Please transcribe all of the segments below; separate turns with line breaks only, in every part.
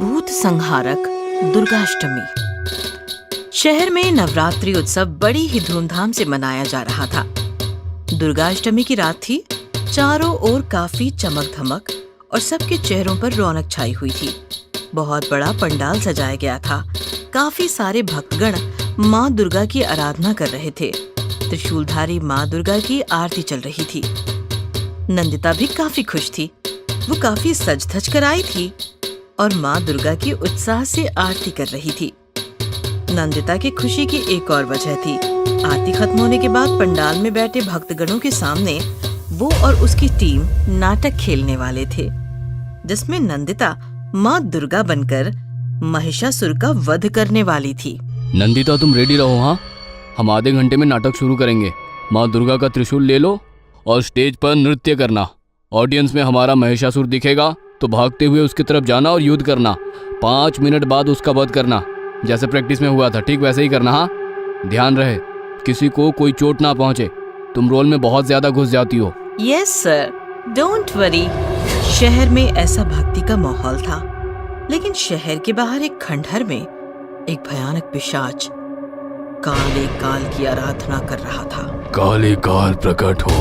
भूत संहारक दुर्गाष्टमी। शहर में नवरात्रि उत्सव बड़ी ही धूमधाम से मनाया जा रहा था। दुर्गाष्टमी की रात थी। चारों ओर काफी चमक धमक और सबके चेहरों पर रौनक छाई हुई थी। बहुत बड़ा पंडाल सजाया गया था। काफी सारे भक्तगण माँ दुर्गा की आराधना कर रहे थे। त्रिशूलधारी माँ दुर्गा की आरती चल रही थी। नंदिता भी काफी खुश थी। वो काफी सज धज कर आई थी और माँ दुर्गा की उत्साह से आरती कर रही थी। नंदिता की खुशी की एक और वजह थी। आरती खत्म होने के बाद पंडाल में बैठे भक्तगणों के सामने वो और उसकी टीम नाटक खेलने वाले थे, जिसमें नंदिता माँ दुर्गा बनकर महिषासुर का वध करने वाली थी।
नंदिता, तुम रेडी रहो। हाँ, हम आधे घंटे में नाटक शुरू करेंगे। माँ दुर्गा का त्रिशूल ले लो और स्टेज पर नृत्य करना। ऑडियंस में हमारा महिषासुर दिखेगा तो भागते हुए उसकी तरफ जाना और युद्ध करना। 5 मिनट बाद उसका वध करना। जैसे प्रैक्टिस में हुआ था ठीक वैसे ही करना। हाँ, ध्यान रहे किसी को कोई चोट ना पहुंचे। तुम रोल में बहुत ज्यादा घुस जाती हो।
Yes sir, don't worry. शहर में ऐसा भक्ति का माहौल था, लेकिन शहर के बाहर एक खंडहर में एक भयानक पिशाच काले काल की आराधना कर रहा था।
काले काल प्रकट हो,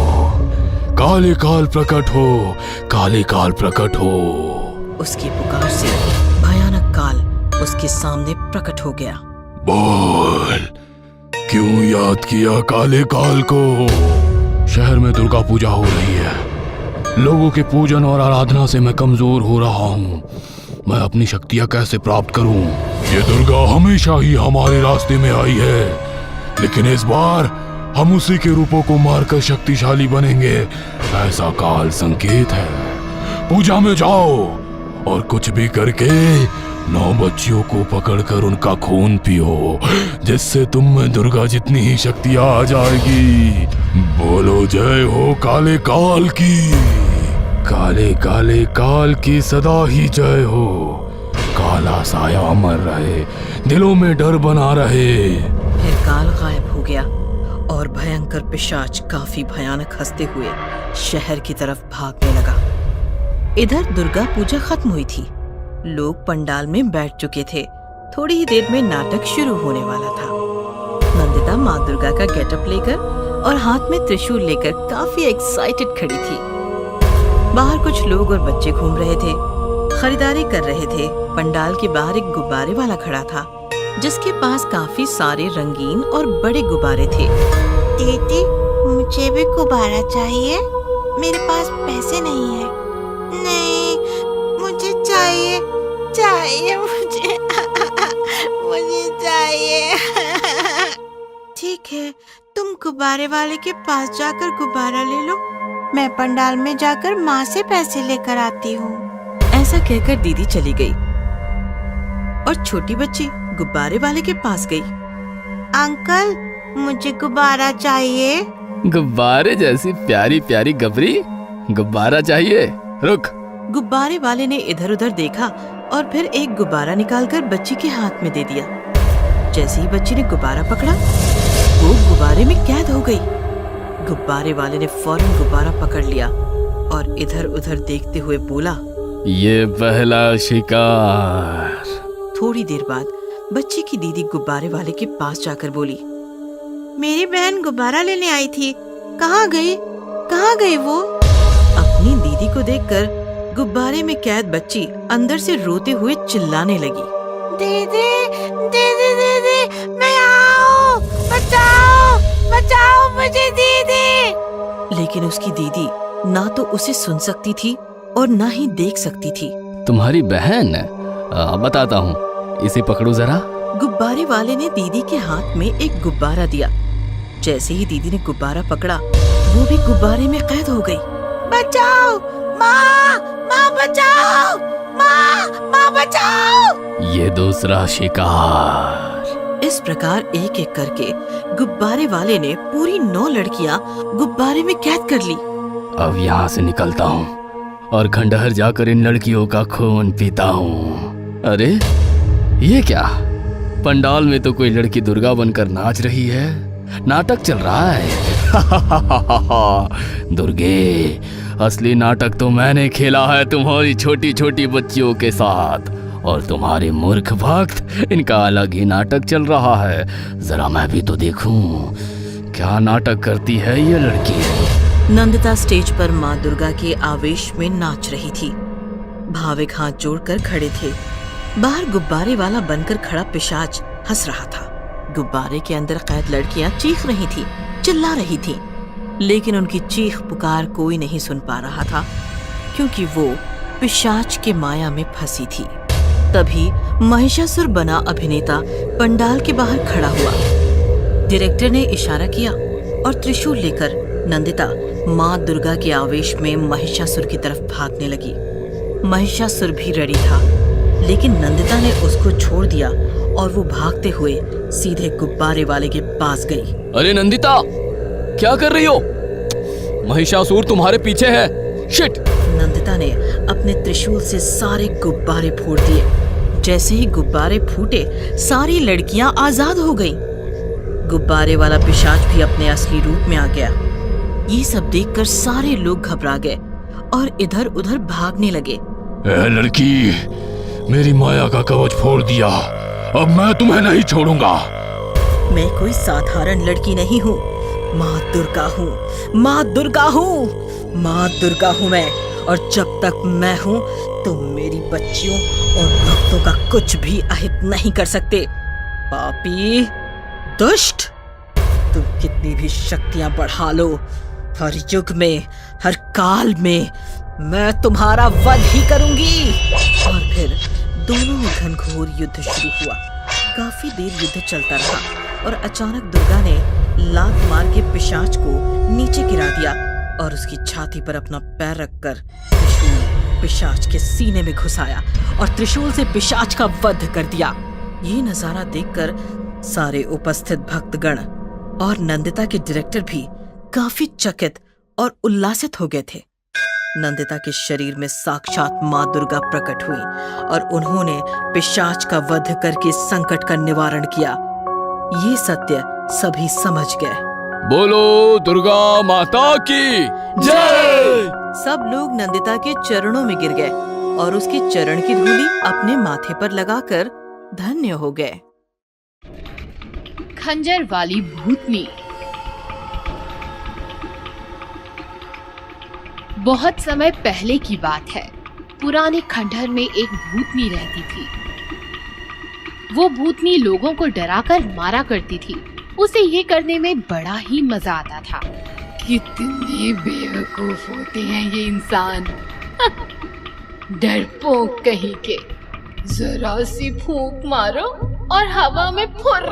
काले काल प्रकट हो, काले काल प्रकट हो।
उसकी पुकार से भयानक काल उसके सामने प्रकट हो गया।
बोल, क्यों याद किया काले काल को? शहर में दुर्गा पूजा हो रही है। लोगों के पूजन और आराधना से मैं कमजोर हो रहा हूँ। मैं अपनी शक्तियाँ कैसे प्राप्त करूँ? ये दुर्गा हमेशा ही हमारे रास्ते में आई है, लेकिन इस बार हम उसी के रूपों को मारकर शक्तिशाली बनेंगे, ऐसा काल संकेत है। पूजा में जाओ और कुछ भी करके 9 बच्चियों को पकड़कर उनका खून पियो, जिससे तुम में दुर्गा जितनी ही शक्तियां आ जाएगी। बोलो जय हो काले काल की। काले काले काल की सदा ही जय हो। काला साया अमर रहे, दिलों में डर बना रहे।
फिर काल गायब हो गया और भयंकर पिशाच काफी भयानक हंसते हुए शहर की तरफ भागने लगा। इधर दुर्गा पूजा खत्म हुई थी। लोग पंडाल में बैठ चुके थे। थोड़ी ही देर में नाटक शुरू होने वाला था। नंदिता माँ दुर्गा का गेटअप लेकर और हाथ में त्रिशूल लेकर काफी एक्साइटेड खड़ी थी। बाहर कुछ लोग और बच्चे घूम रहे थे, खरीदारी कर रहे थे। पंडाल के बाहर एक गुब्बारे वाला खड़ा था, जिसके पास काफी सारे रंगीन और बड़े गुब्बारे थे।
दीदी, मुझे भी गुब्बारा चाहिए। मेरे पास पैसे नहीं है। नहीं, मुझे चाहिए, चाहिए मुझे मुझे चाहिए। ठीक है, तुम गुब्बारे वाले के पास जाकर गुब्बारा ले लो। मैं पंडाल में जाकर माँ से पैसे लेकर आती हूँ।
ऐसा कहकर दीदी चली गई और छोटी बच्ची गुब्बारे वाले के पास गई।
अंकल, मुझे गुब्बारा चाहिए।
गुब्बारे जैसी प्यारी प्यारी गबरी, गुब्बारा चाहिए? रुक।
गुब्बारे वाले ने इधर उधर देखा और फिर एक गुब्बारा निकालकर बच्ची के हाथ में दे दिया। जैसे ही बच्ची ने गुब्बारा पकड़ा, वो गुब्बारे में कैद हो गई। गुब्बारे वाले ने फौरन गुब्बारा पकड़ लिया और इधर उधर देखते हुए बोला,
ये पहला शिकार।
थोड़ी देर बाद बच्ची की दीदी गुब्बारे वाले के पास जाकर बोली,
मेरी बहन गुब्बारा लेने आई थी। कहाँ गई? कहाँ गई वो?
अपनी दीदी को देखकर गुब्बारे में कैद बच्ची अंदर से रोते हुए चिल्लाने लगी,
दीदी, दीदी, दीदी, मैं आओ, बचाओ, बचाओ मुझे दीदी।
लेकिन उसकी दीदी ना तो उसे सुन सकती थी और ना ही देख सकती थी।
तुम्हारी बहन? बताता हूँ, इसे पकड़ो जरा।
गुब्बारे वाले ने दीदी के हाथ में एक गुब्बारा दिया। जैसे ही दीदी ने गुब्बारा पकड़ा, वो भी गुब्बारे में कैद हो गई।
बचाओ, माँ, माँ बचाओ, माँ बचाओ।
ये दूसरा शिकार।
इस प्रकार एक एक करके गुब्बारे वाले ने पूरी 9 लड़कियां गुब्बारे में कैद कर ली।
अब यहाँ से निकलता हूँ और खंडहर जाकर इन लड़कियों का खून पीता हूँ। अरे ये क्या? पंडाल में तो कोई लड़की दुर्गा बनकर नाच रही है। नाटक चल रहा है। दुर्गे, असली नाटक तो मैंने खेला है तुम्हारी छोटी छोटी बच्चियों के साथ। और तुम्हारे मूर्ख भक्त इनका अलग ही नाटक चल रहा है। जरा मैं भी तो देखूं क्या नाटक करती है ये लड़की।
नंदिता स्टेज पर माँ दुर्गा के आवेश में नाच रही थी। भाविक हाथ जोड़कर खड़े थे। बाहर गुब्बारे वाला बनकर खड़ा पिशाच हंस रहा था। गुब्बारे के अंदर कैद लड़कियां चीख रही थी, चिल्ला रही थी, लेकिन उनकी चीख पुकार कोई नहीं सुन पा रहा था, क्योंकि वो पिशाच के माया में फंसी थी। तभी महिषासुर बना अभिनेता पंडाल के बाहर खड़ा हुआ। डायरेक्टर ने इशारा किया और त्रिशूल लेकर नंदिता माँ दुर्गा के आवेश में महिषासुर की तरफ भागने लगी। महिषासुर भी रेडी था, लेकिन नंदिता ने उसको छोड़ दिया और वो भागते हुए सीधे गुब्बारे वाले के पास गई।
अरे नंदिता, क्या कर रही हो? महिषासुर तुम्हारे पीछे है। शिट!
नंदिता ने अपने त्रिशूल से सारे गुब्बारे फोड़ दिए। जैसे ही गुब्बारे फूटे, सारी लड़कियां आजाद हो गईं। गुब्बारे वाला पिशाच भी अपने असली रूप में आ गया। ये सब देखकर सारे लोग घबरा गए और इधर उधर भागने लगे।
ए लड़की, मेरी माया का कवच फोड़ दिया, अब मैं तुम्हें नहीं छोड़ूंगा।
मैं कोई साधारण लड़की नहीं हूँ, माँ दुर्गा हूँ, माँ दुर्गा हूँ, माँ दुर्गा हूँ मैं। और जब तक मैं हूँ तुम मेरी बच्चियों और भक्तों का कुछ भी अहित नहीं कर सकते। पापी, दुष्ट, तुम कितनी भी शक्तियां बढ़ा लो, हर युग में, हर काल में मैं तुम्हारा वध ही करूंगी। और फिर दोनों में घनघोर युद्ध शुरू हुआ। काफी देर युद्ध चलता रहा और अचानक दुर्गा ने लात मार के पिशाच को नीचे गिरा दिया और उसकी छाती पर अपना पैर रखकर त्रिशूल पिशाच के सीने में घुसाया और त्रिशूल से पिशाच का वध कर दिया। ये नजारा देखकर सारे उपस्थित भक्तगण और नंदिता के डायरेक्टर भी काफी चकित और उल्लासित हो गए थे। नंदिता के शरीर में साक्षात माँ दुर्गा प्रकट हुई और उन्होंने पिशाच का वध करके संकट का निवारण किया। ये सत्य सभी समझ गए।
बोलो दुर्गा माता की जय।
सब लोग नंदिता के चरणों में गिर गए और उसके चरण की धूली अपने माथे पर लगाकर धन्य हो गए।
खंजर वाली भूतनी। बहुत समय पहले की बात है। पुराने खंडहर में एक भूतनी रहती थी। वो भूतनी लोगों को डराकर मारा करती थी। उसे ये करने में बड़ा ही मजा आता था। कितने बेवकूफ होते हैं ये इंसान। डरपोक कहीं के। जरा सी फूंक मारो और हवा में फुर।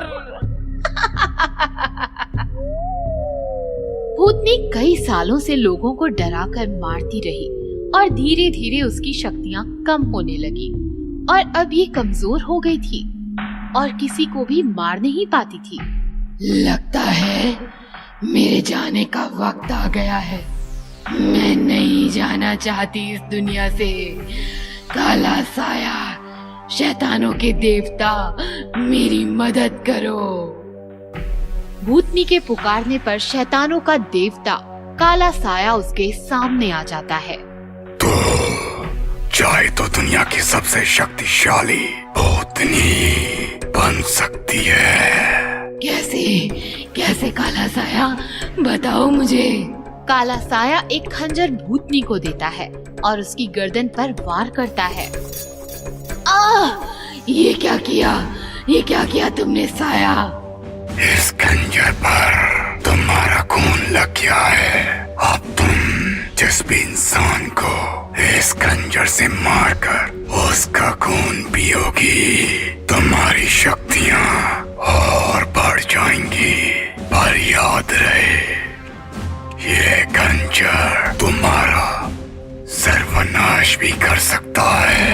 भूतनी कई सालों से लोगों को डराकर मारती रही और धीरे धीरे उसकी शक्तियां कम होने लगी और अब ये कमजोर हो गई थी और किसी को भी मार नहीं पाती थी। लगता है मेरे जाने का वक्त आ गया है। मैं नहीं जाना चाहती इस दुनिया से। काला साया, शैतानों के देवता, मेरी मदद करो। भूतनी के पुकारने पर शैतानों का देवता काला साया उसके सामने आ जाता है।
तो चाहे तो दुनिया की सबसे शक्तिशाली भूतनी बन सकती है। कैसे काला साया, बताओ मुझे।
काला साया एक खंजर भूतनी को देता है और उसकी गर्दन पर वार करता है।
ये क्या किया तुमने साया?
इस खंजर पर तुम्हारा खून लग गया है। अब तुम जिस भी इंसान को इस खंजर से मारकर उसका खून पियोगी, तुम्हारी शक्तियाँ और बढ़ जाएंगी। पर याद रहे, ये खंजर तुम्हारा सर्वनाश भी कर सकता है।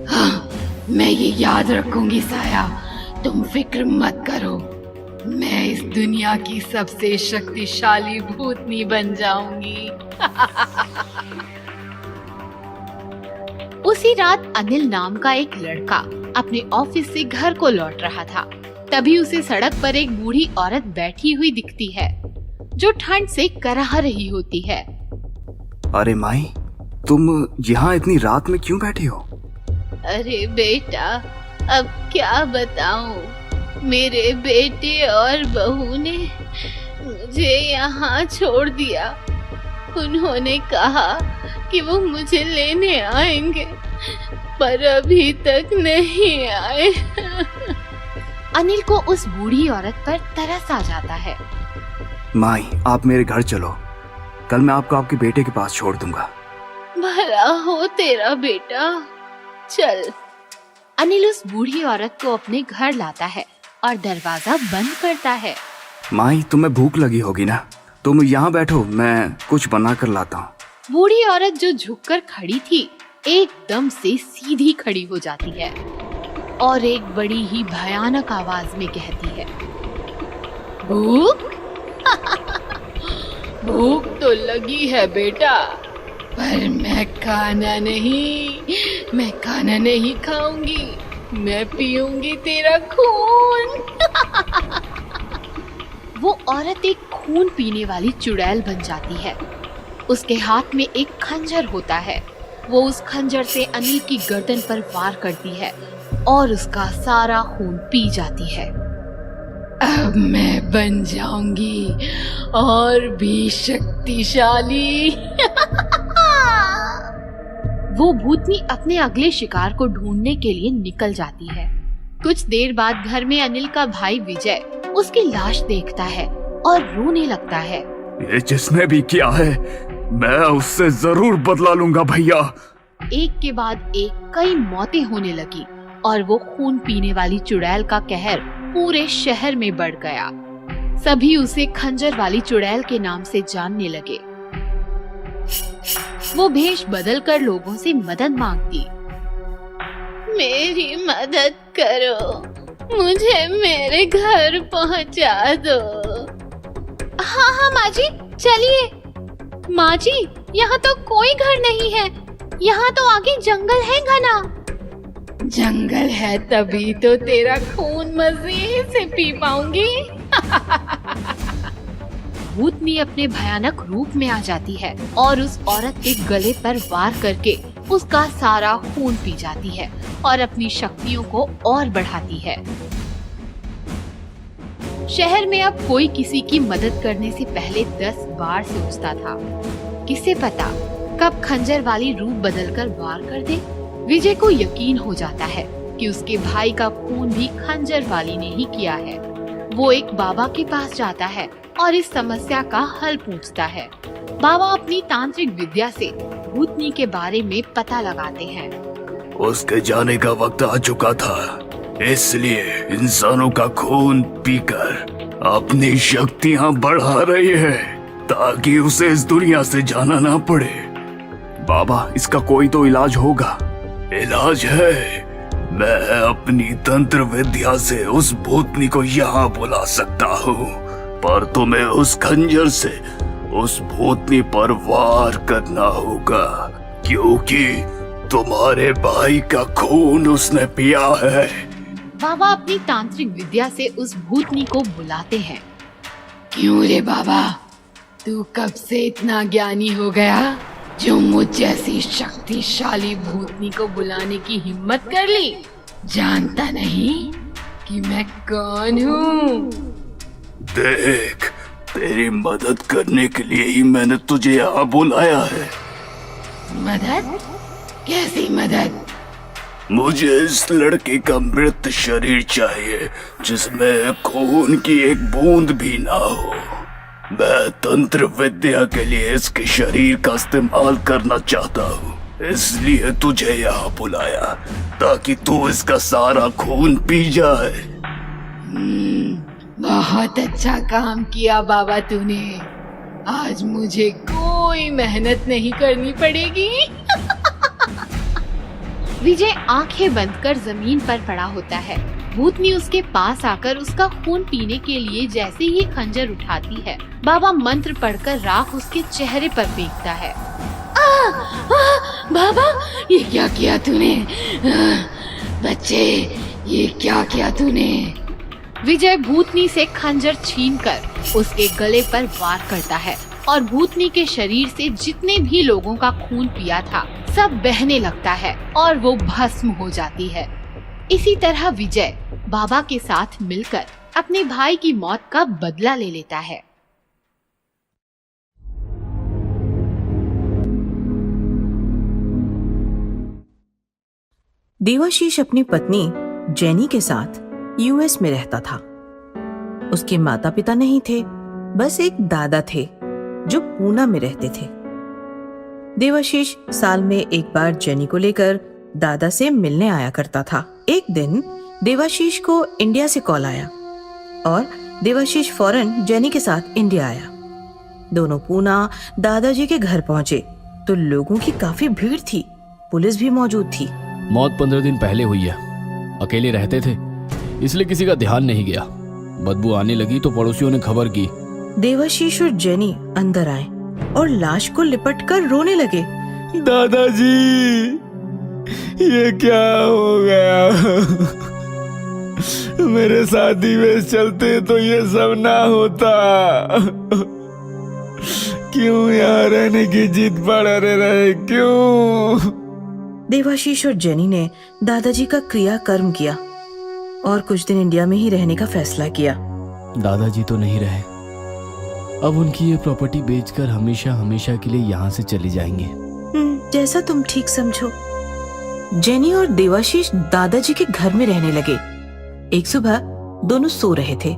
हाँ, मैं ये याद रखूंगी साया। तुम फिक्र मत करो, मैं इस दुनिया की सबसे शक्तिशाली भूतनी बन जाऊंगी।
उसी रात अनिल नाम का एक लड़का अपने ऑफिस से घर को लौट रहा था। तभी उसे सड़क पर एक बूढ़ी औरत बैठी हुई दिखती है, जो ठंड से कराह रही होती है।
अरे माई, तुम यहाँ इतनी रात में क्यों बैठी हो?
अरे बेटा, अब क्या बताऊं, मेरे बेटे और बहू ने मुझे यहाँ छोड़ दिया। उन्होंने कहा कि वो मुझे लेने आएंगे, पर अभी तक नहीं आए। अनिल को उस बूढ़ी औरत पर तरस आ जाता है।
माई, आप मेरे घर चलो, कल मैं आपको आपके बेटे के पास छोड़ दूंगा।
भला हो तेरा बेटा, चल। अनिल उस बूढ़ी औरत को अपने घर लाता है और दरवाजा बंद करता है।
माई, तुम्हें भूख लगी होगी ना, तुम यहाँ बैठो, मैं कुछ बना कर लाता हूँ।
बूढ़ी औरत जो झुककर खड़ी थी एकदम से सीधी खड़ी हो जाती है और एक बड़ी ही भयानक आवाज में कहती है, भूख?
भूख तो लगी है बेटा, पर मैं खाना नहीं खाऊंगी, मैं पीऊंगी तेरा खून।
वो औरत एक खून पीने वाली चुड़ैल बन जाती है। उसके हाथ में एक खंजर होता है। वो उस खंजर से अनिल की गर्दन पर वार करती है और उसका सारा खून पी जाती है।
अब मैं बन जाऊंगी और भी शक्तिशाली।
वो भूतनी अपने अगले शिकार को ढूंढने के लिए निकल जाती है। कुछ देर बाद घर में अनिल का भाई विजय उसकी लाश देखता है और रोने लगता है।
ये जिसने भी किया है, मैं उससे जरूर बदला लूंगा भैया।
एक के बाद एक कई मौतें होने लगी और वो खून पीने वाली चुड़ैल का कहर पूरे शहर में बढ़ गया। सभी उसे खंजर वाली चुड़ैल के नाम से जानने लगे। वो भेष बदलकर लोगों से मदद मांगती। मेरी मदद करो, मुझे मेरे घर पहुंचा दो। हाँ माँ जी, चलिए। माँ जी, यहाँ तो कोई घर नहीं है, यहाँ तो आगे जंगल है घना।
जंगल है तभी तो तेरा खून मजे से पी पाऊंगी।
भूतनी अपने भयानक रूप में आ जाती है और उस औरत के गले पर वार करके उसका सारा खून पी जाती है और अपनी शक्तियों को और बढ़ाती है। शहर में अब कोई किसी की मदद करने से पहले 10 बार सोचता था। किसे पता कब खंजर वाली रूप बदलकर वार कर दे। विजय को यकीन हो जाता है कि उसके भाई का खून भी खंजर वाली ने ही किया है। वो एक बाबा के पास जाता है और इस समस्या का हल पूछता है। बाबा अपनी तांत्रिक विद्या से भूतनी के बारे में पता लगाते हैं।
उसके जाने का वक्त आ चुका था, इसलिए इंसानों का खून पीकर अपनी शक्तियाँ बढ़ा रही है ताकि उसे इस दुनिया से जाना ना पड़े।
बाबा, इसका कोई तो इलाज होगा।
इलाज है, मैं अपनी तंत्र विद्या से उस भूतनी को यहाँ बुला सकता हूँ, पर तुम्हें उस खंजर से उस भूतनी पर वार करना होगा, क्योंकि तुम्हारे भाई का खून उसने पिया है।
बाबा अपनी तांत्रिक विद्या से उस भूतनी को बुलाते हैं।
क्यों रे बाबा, तू कब से इतना ज्ञानी हो गया जो मुझ जैसी शक्तिशाली भूतनी को बुलाने की हिम्मत कर ली? जानता नहीं कि मैं कौन हूँ?
देख, तेरी मदद करने के लिए ही मैंने तुझे यहाँ बुलाया है।
मदद? कैसी मदद?
मुझे इस लड़के का मृत शरीर चाहिए जिसमें खून की एक बूंद भी ना हो। मैं तंत्र विद्या के लिए इसके शरीर का इस्तेमाल करना चाहता हूँ, इसलिए तुझे यहाँ बुलाया ताकि तू इसका सारा खून पी जाए।
बहुत अच्छा काम किया बाबा तूने। आज मुझे कोई मेहनत नहीं करनी पड़ेगी।
विजय आंखें बंद कर जमीन पर पड़ा होता है। भूतनी उसके पास आकर उसका खून पीने के लिए जैसे ही खंजर उठाती है, बाबा मंत्र पढ़कर राख उसके चेहरे पर फेंकता है।
बाबा, ये क्या किया तूने? बच्चे, ये क्या किया तूने?
विजय भूतनी से खंजर छीनकर उसके गले पर वार करता है और भूतनी के शरीर से जितने भी लोगों का खून पिया था सब बहने लगता है और वो भस्म हो जाती है। इसी तरह विजय बाबा के साथ मिलकर अपने भाई की मौत का बदला ले लेता है।
देवाशीष अपनी पत्नी जेनी के साथ यूएस में रहता था। उसके माता पिता नहीं थे, बस एक दादा थे जो पूना में रहते थे। देवाशीष साल में एक बार जेनी को लेकर दादा से मिलने आया करता था। एक दिन देवाशीष को इंडिया से कॉल आया और देवाशीष फौरन जेनी के साथ इंडिया आया। दोनों पूना दादाजी के घर पहुंचे तो लोगों की काफी भीड़ थी, पुलिस भी मौजूद थी।
मौत 15 दिन पहले हुई है। अकेले रहते थे इसलिए किसी का ध्यान नहीं गया। बदबू आने लगी तो पड़ोसियों ने खबर की।
देवाशीष और जेनी अंदर आए और लाश को लिपटकर रोने लगे।
दादाजी, ये क्या हो गया? मेरे शादी में चलते तो ये सब ना होता। क्यों यहाँ रहने की जिद पड़ रहे? क्यों?
देवाशीष और जेनी ने दादाजी का क्रियाकर्म किया और कुछ दिन इंडिया में ही रहने का फैसला किया।
दादाजी तो नहीं रहे, अब उनकी ये प्रॉपर्टी बेचकर हमेशा हमेशा के लिए यहाँ से चले जाएंगे।
जैसा तुम ठीक समझो। जेनी और देवाशीष दादाजी के घर में रहने लगे। एक सुबह दोनों सो रहे थे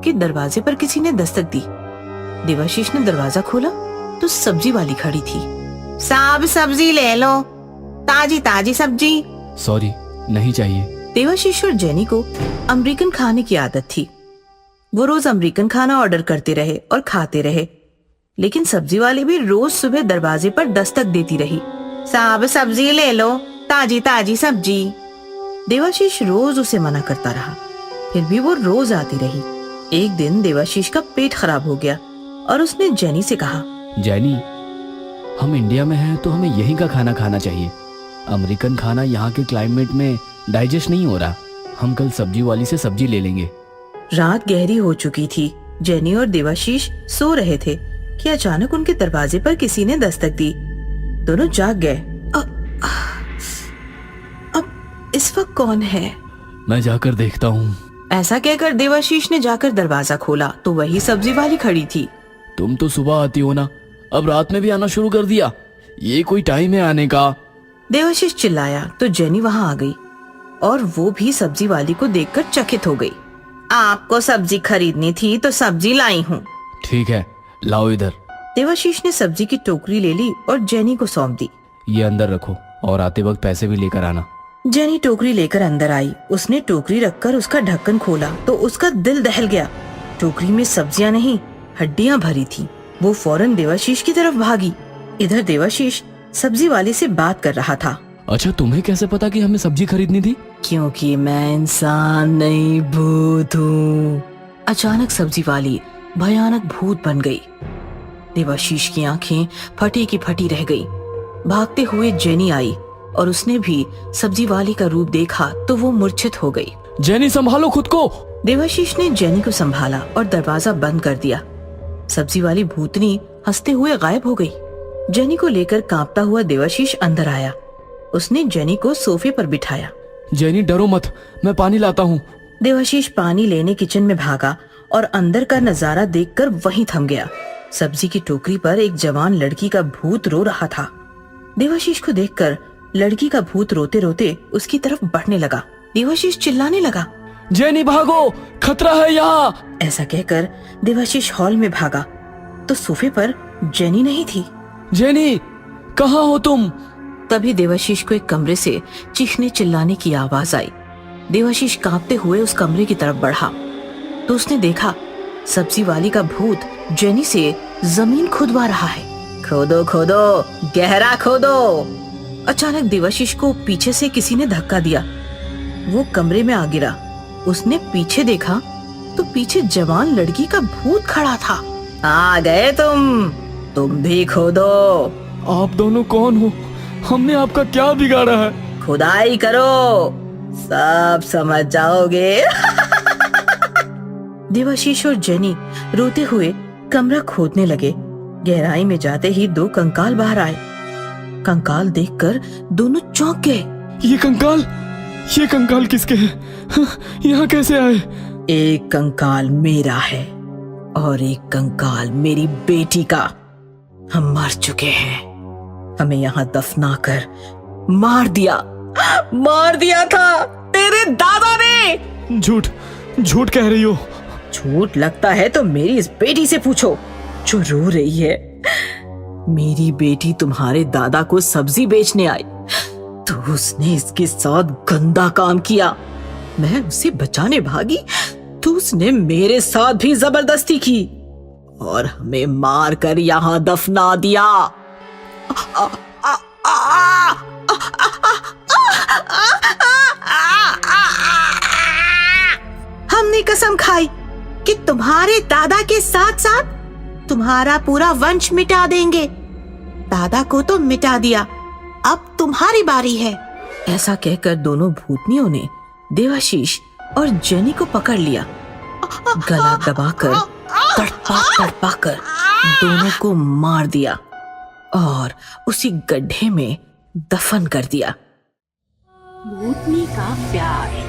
कि दरवाजे पर किसी ने दस्तक दी। देवाशीष ने दरवाजा खोला तो सब्जी वाली खड़ी थी।
साहब सब्जी ले लो, ताजी ताजी सब्जी।
सॉरी, नहीं चाहिए।
देवाशीष और जेनी को अमेरिकन खाने की आदत थी। वो रोज अमेरिकन खाना ऑर्डर करते रहे और खाते रहे, लेकिन सब्जी वाली भी रोज सुबह दरवाजे पर दस्तक देती रही।
साहब सब्जी ले लो, ताजी ताजी सब्जी।
देवाशीष रोज उसे मना करता रहा, फिर भी वो रोज आती रही। एक दिन देवाशीष का पेट खराब हो गया और उसने जेनी से कहा,
जेनी, हम इंडिया में हैं तो हमें यहीं का खाना खाना चाहिए। अमेरिकन खाना यहाँ के क्लाइमेट में डाइजेस्ट नहीं हो रहा। हम कल सब्जी वाली से सब्जी ले लेंगे।
रात गहरी हो चुकी थी। जेनी और देवाशीष सो रहे थे कि अचानक उनके दरवाजे पर किसी ने दस्तक दी। दोनों जाग गए। अब इस वक्त कौन है?
मैं जाकर देखता हूँ।
ऐसा कहकर देवाशीष ने जाकर दरवाजा खोला तो वही सब्जी वाली खड़ी थी।
तुम तो सुबह आती हो ना, अब रात में भी आना शुरू कर दिया। ये कोई टाइम है आने का?
देवाशीष चिल्लाया तो जेनी वहां आ गई और वो भी सब्जी वाली को देखकर चकित हो गई।
आपको सब्जी खरीदनी थी तो सब्जी लाई हूँ।
ठीक है, लाओ इधर।
देवाशीष ने सब्जी की टोकरी ले ली और जेनी को सौंप दी।
ये अंदर रखो और आते वक्त पैसे भी लेकर आना।
जेनी टोकरी लेकर अंदर आई। उसने टोकरी रखकर उसका ढक्कन खोला तो उसका दिल दहल गया। टोकरी में सब्जियां नहीं, हड्डियां भरी थी। वो फौरन देवाशीष की तरफ भागी। इधर देवाशीष सब्जी वाले से बात कर रहा था।
अच्छा, तुम्हें कैसे पता कि हमें सब्जी खरीदनी थी?
क्योंकि मैं इंसान नहीं, भूत हूँ। अचानक सब्जी वाली भयानक भूत बन गई। देवाशीष की आंखें फटी की फटी रह गई। भागते हुए जेनी आई और उसने भी सब्जी वाली का रूप देखा तो वो मूर्छित हो गई।
जेनी, संभालो खुद को।
देवाशीष ने जेनी को संभाला और दरवाजा बंद कर दिया। सब्जी वाली भूतनी हंसते हुए गायब हो गई। जेनी को लेकर कांपता हुआ देवाशीष अंदर आया। उसने जेनी को सोफे पर बिठाया।
जेनी, डरो मत, मैं पानी लाता हूँ।
देवाशीष पानी लेने किचन में भागा और अंदर का नजारा देखकर वहीं थम गया। सब्जी की टोकरी पर एक जवान लड़की का भूत रो रहा था। देवाशीष को देखकर लड़की का भूत रोते रोते उसकी तरफ बढ़ने लगा। देवाशीष चिल्लाने लगा,
जेनी भागो, खतरा है यहाँ।
ऐसा कहकर देवाशीष हॉल में भागा तो सोफे पर जेनी नहीं थी।
जेनी, कहाँ हो तुम?
तभी देवाशीष को एक कमरे से चीखने चिल्लाने की आवाज आई। देवाशीष कांपते हुए उस कमरे की तरफ बढ़ा तो उसने देखा सब्जी वाली का भूत जेनी से जमीन खुदवा रहा है। खोदो खोदो, गहरा खोदो। अचानक देवाशीष को पीछे से किसी ने धक्का दिया। वो कमरे में आ गिरा। उसने पीछे देखा तो पीछे जवान लड़की का भूत खड़ा था। आ गए तुम भी खोदो।
आप दोनों कौन हो? हमने आपका क्या बिगाड़ा है?
खुदाई करो, सब समझ जाओगे। देवाशीष और जेनी रोते हुए कमरा खोदने लगे। गहराई में जाते ही 2 कंकाल बाहर आए। कंकाल देखकर दोनों चौंक गए।
ये कंकाल किसके हैं? यहाँ कैसे आए?
एक कंकाल मेरा है और एक कंकाल मेरी बेटी का। हम मर चुके हैं। हमें यहाँ दफना कर मार दिया था तेरे दादा ने।
झूठ कह रही हो?
झूठ लगता है तो मेरी इस बेटी से पूछो जो रो रही है। मेरी बेटी तुम्हारे दादा को सब्जी बेचने आई तो उसने इसके साथ गंदा काम किया। मैं उसे बचाने भागी तो उसने मेरे साथ भी जबरदस्ती की और हमें मार कर यहाँ दफना दिया। हमने कसम खाई कि तुम्हारे दादा के साथ साथ तुम्हारा पूरा वंश मिटा देंगे। दादा को तो मिटा दिया, अब तुम्हारी बारी है। ऐसा कहकर दोनों भूतनियों ने देवाशीष और जेनी को पकड़ लिया। गला दबाकर तड़पा कर दोनों को मार दिया और उसी गड्ढे में दफन कर दिया।
भूतनी का प्यार।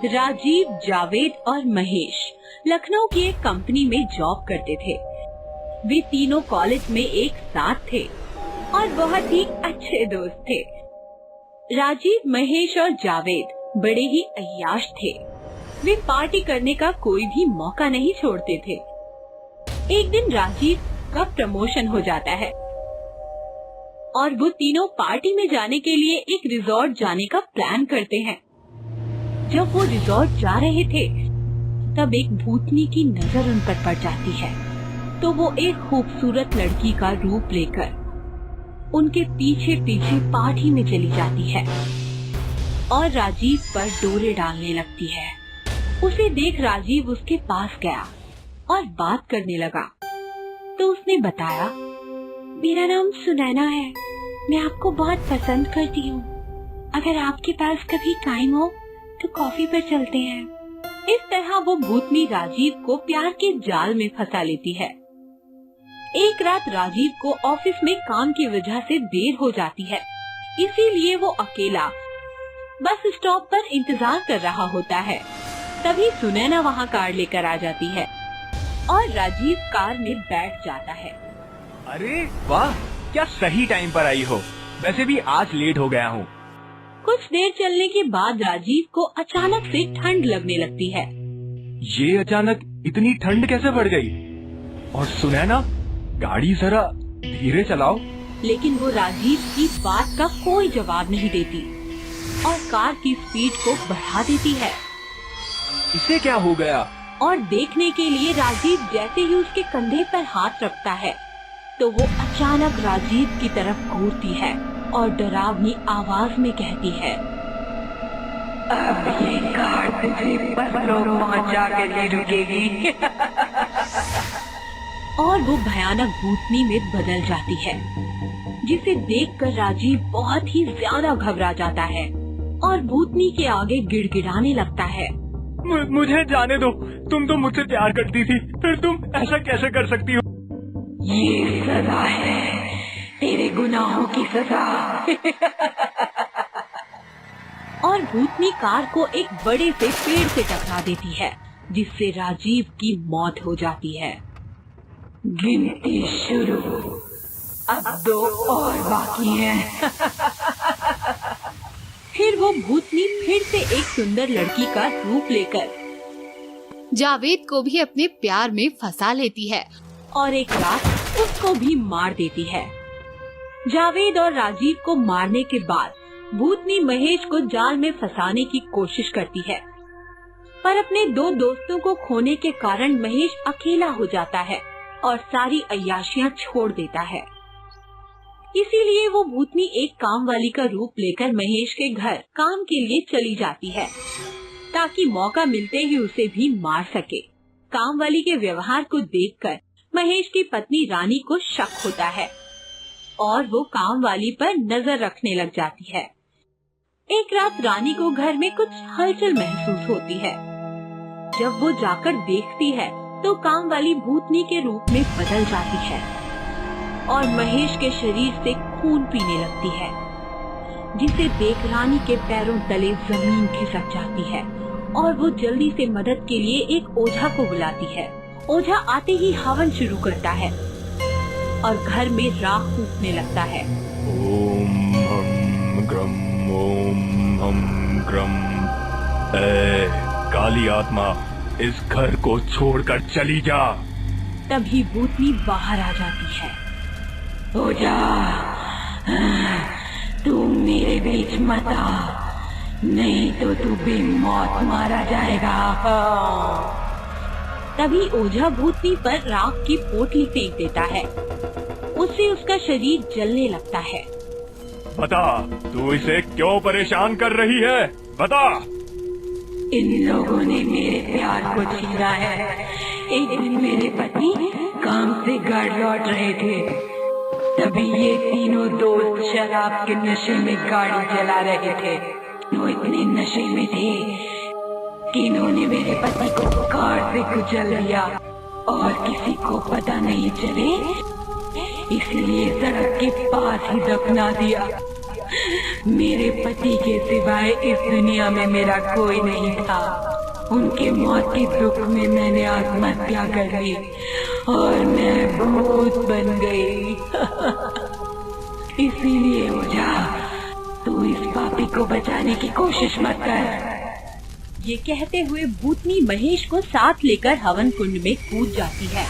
राजीव, जावेद और महेश लखनऊ की एक कंपनी में जॉब करते थे। वे तीनों कॉलेज में एक साथ थे और बहुत ही अच्छे दोस्त थे। राजीव, महेश और जावेद बड़े ही अय्याश थे। वे पार्टी करने का कोई भी मौका नहीं छोड़ते थे। एक दिन राजीव का प्रमोशन हो जाता है और वो तीनों पार्टी में जाने के लिए एक रिजॉर्ट जाने का प्लान करते हैं। जब वो रिजॉर्ट जा रहे थे तब एक भूतनी की नजर उन पर पड़ जाती है तो वो एक खूबसूरत लड़की का रूप लेकर उनके पीछे पीछे पार्टी में चली जाती है और राजीव पर डोरे डालने लगती है। उसे देख राजीव उसके पास गया और बात करने लगा तो उसने बताया, मेरा नाम सुनैना है, मैं आपको बहुत पसंद करती हूँ। अगर आपके पास कभी टाइम हो तो कॉफी पर चलते हैं। इस तरह वो भूतनी राजीव को प्यार के जाल में फंसा लेती है। एक रात राजीव को ऑफिस में काम की वजह से देर हो जाती है, इसीलिए वो अकेला बस स्टॉप पर इंतजार कर रहा होता है। तभी सुनैना वहाँ कार लेकर आ जाती है और राजीव कार में बैठ जाता है।
अरे वाह, क्या सही टाइम पर आई हो। वैसे भी आज लेट हो गया हूँ।
कुछ देर चलने के बाद राजीव को अचानक से ठंड लगने लगती है।
ये अचानक इतनी ठंड कैसे बढ़ गई? और सुनैना, गाड़ी जरा धीरे चलाओ।
लेकिन वो राजीव की बात का कोई जवाब नहीं देती और कार की स्पीड को बढ़ा देती है।
इसे क्या हो गया?
और देखने के लिए राजीव जैसे ही उसके कंधे पर हाथ रखता है तो वो अचानक राजीव की तरफ घूरती है और डरावनी आवाज में कहती है, अब ये कार तुझे परलोक पहुंचा के ले रुकेगी। और वो भयानक भूतनी में बदल जाती है, जिसे देखकर राजीव बहुत ही ज्यादा घबरा जाता है और भूतनी के आगे गिड़गिड़ाने लगता है।
मुझे जाने दो, तुम तो मुझसे प्यार करती थी, फिर तुम ऐसा कैसे कर सकती हो?
ये सजा है, तेरे गुनाहों की सजा। और भूतनी कार को एक बड़े से पेड़ से टकरा देती है, जिससे राजीव की मौत हो जाती है। गिनती शुरू, अब 2 और बाकी हैं। फिर वो भूतनी फिर से एक सुंदर लड़की का रूप लेकर
जावेद को भी अपने प्यार में फंसा लेती है
और एक रात उसको भी मार देती है। जावेद और राजीव को मारने के बाद भूतनी महेश को जाल में फंसाने की कोशिश करती है, पर अपने 2 दोस्तों को खोने के कारण महेश अकेला हो जाता है और सारी अय्याशियां छोड़ देता है। इसीलिए वो भूतनी एक काम वाली का रूप लेकर महेश के घर काम के लिए चली जाती है, ताकि मौका मिलते ही उसे भी मार सके। काम वाली के व्यवहार को देखकर महेश की पत्नी रानी को शक होता है और वो काम वाली पर नजर रखने लग जाती है। एक रात रानी को घर में कुछ हलचल महसूस होती है जब वो जाकर देखती है तो काम वाली भूतनी के रूप में बदल जाती है और महेश के शरीर से खून पीने लगती है, जिसे देख रानी के पैरों तले जमीन खिसक जाती है और वो जल्दी से मदद के लिए एक ओझा को बुलाती है। ओझा आते ही हवन शुरू करता है और घर में राख फूकने लगता है।
ओम हम ग्रम ओम हम ग्रम। ए काली आत्मा, इस घर को छोड़कर चली जा।
तभी भूतनी बाहर आ जाती है। ओझा, तू मेरे बीच मत आ, नहीं तो तू बेमौत मारा जाएगा। तभी ओझा भूतनी पर राख की पोटली फेंक देता है। उससे उसका शरीर जलने लगता है।
बता, तू इसे क्यों परेशान कर रही है? बता।
इन लोगों ने मेरे प्यार को छीना है। एक दिन मेरे पति काम से घर लौट रहे थे, तभी ये तीनों दोस्त शराब के नशे में गाड़ी चला रहे थे। वो इतने नशे में थे कि इन्होंने मेरे पति को कार से कुचल दिया और किसी को पता नहीं चले, इसलिए सड़क के पास ही दफना दिया। मेरे पति के सिवाय इस दुनिया में मेरा कोई नहीं था। उनके मौत के दुख में मैंने आत्महत्या कर ली और मैं भूत बन गई। इसीलिए ओझा, तू इस पापी को बचाने की कोशिश मत कर। ये कहते हुए भूतनी महेश को साथ लेकर हवन कुंड में कूद जाती है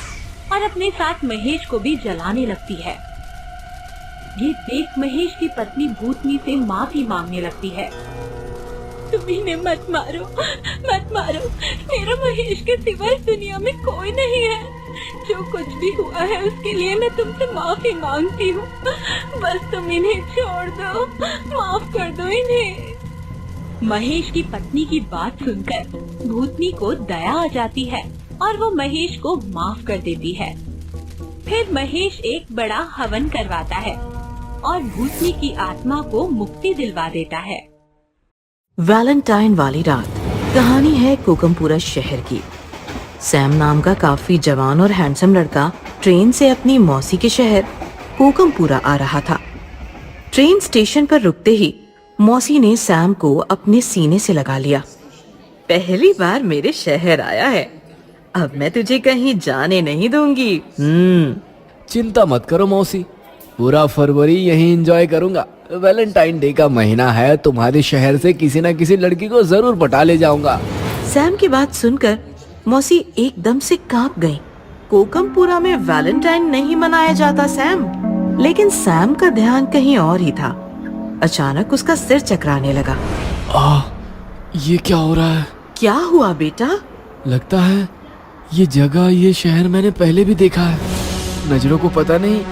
और अपने साथ महेश को भी जलाने लगती है। ये देख महेश की पत्नी भूतनी से माफी मांगने लगती है। तुम इन्हें मत मारो, मत मारो। मेरा महेश के सिवा इस दुनिया में कोई नहीं है। जो कुछ भी हुआ है उसके लिए मैं तुमसे माफी मांगती हूँ। बस तुम इन्हें छोड़ दो, माफ कर दो इन्हें। महेश की पत्नी की बात सुनकर भूतनी को दया आ जाती है और वो महेश को माफ कर देती है। फिर महेश एक बड़ा हवन करवाता है और भूतनी की आत्मा को मुक्ति दिलवा देता है।
वैलेंटाइन वाली रात कहानी है कोकमपुरा शहर की। सैम नाम का काफी जवान और हैंडसम लड़का ट्रेन से अपनी मौसी के शहर कोकमपुरा आ रहा था। ट्रेन स्टेशन पर रुकते ही मौसी ने सैम को अपने सीने से लगा लिया। पहली बार मेरे शहर आया है, अब मैं तुझे कहीं जाने नहीं दूंगी।
चिंता मत करो मौसी, पूरा फरवरी यहीं एंजॉय करूंगा। वैलेंटाइन डे का महीना है, तुम्हारे शहर से किसी न किसी लड़की को जरूर पटा ले जाऊंगा।
सैम की बात सुनकर मौसी एकदम से कांप गई। कोकमपुरा में वैलेंटाइन नहीं मनाया जाता सैम। लेकिन सैम का ध्यान कहीं और ही था। अचानक उसका सिर चकराने लगा।
ये क्या हो रहा है?
क्या हुआ बेटा?
लगता है ये जगह, ये शहर मैंने पहले भी देखा है। नजरों को पता नहीं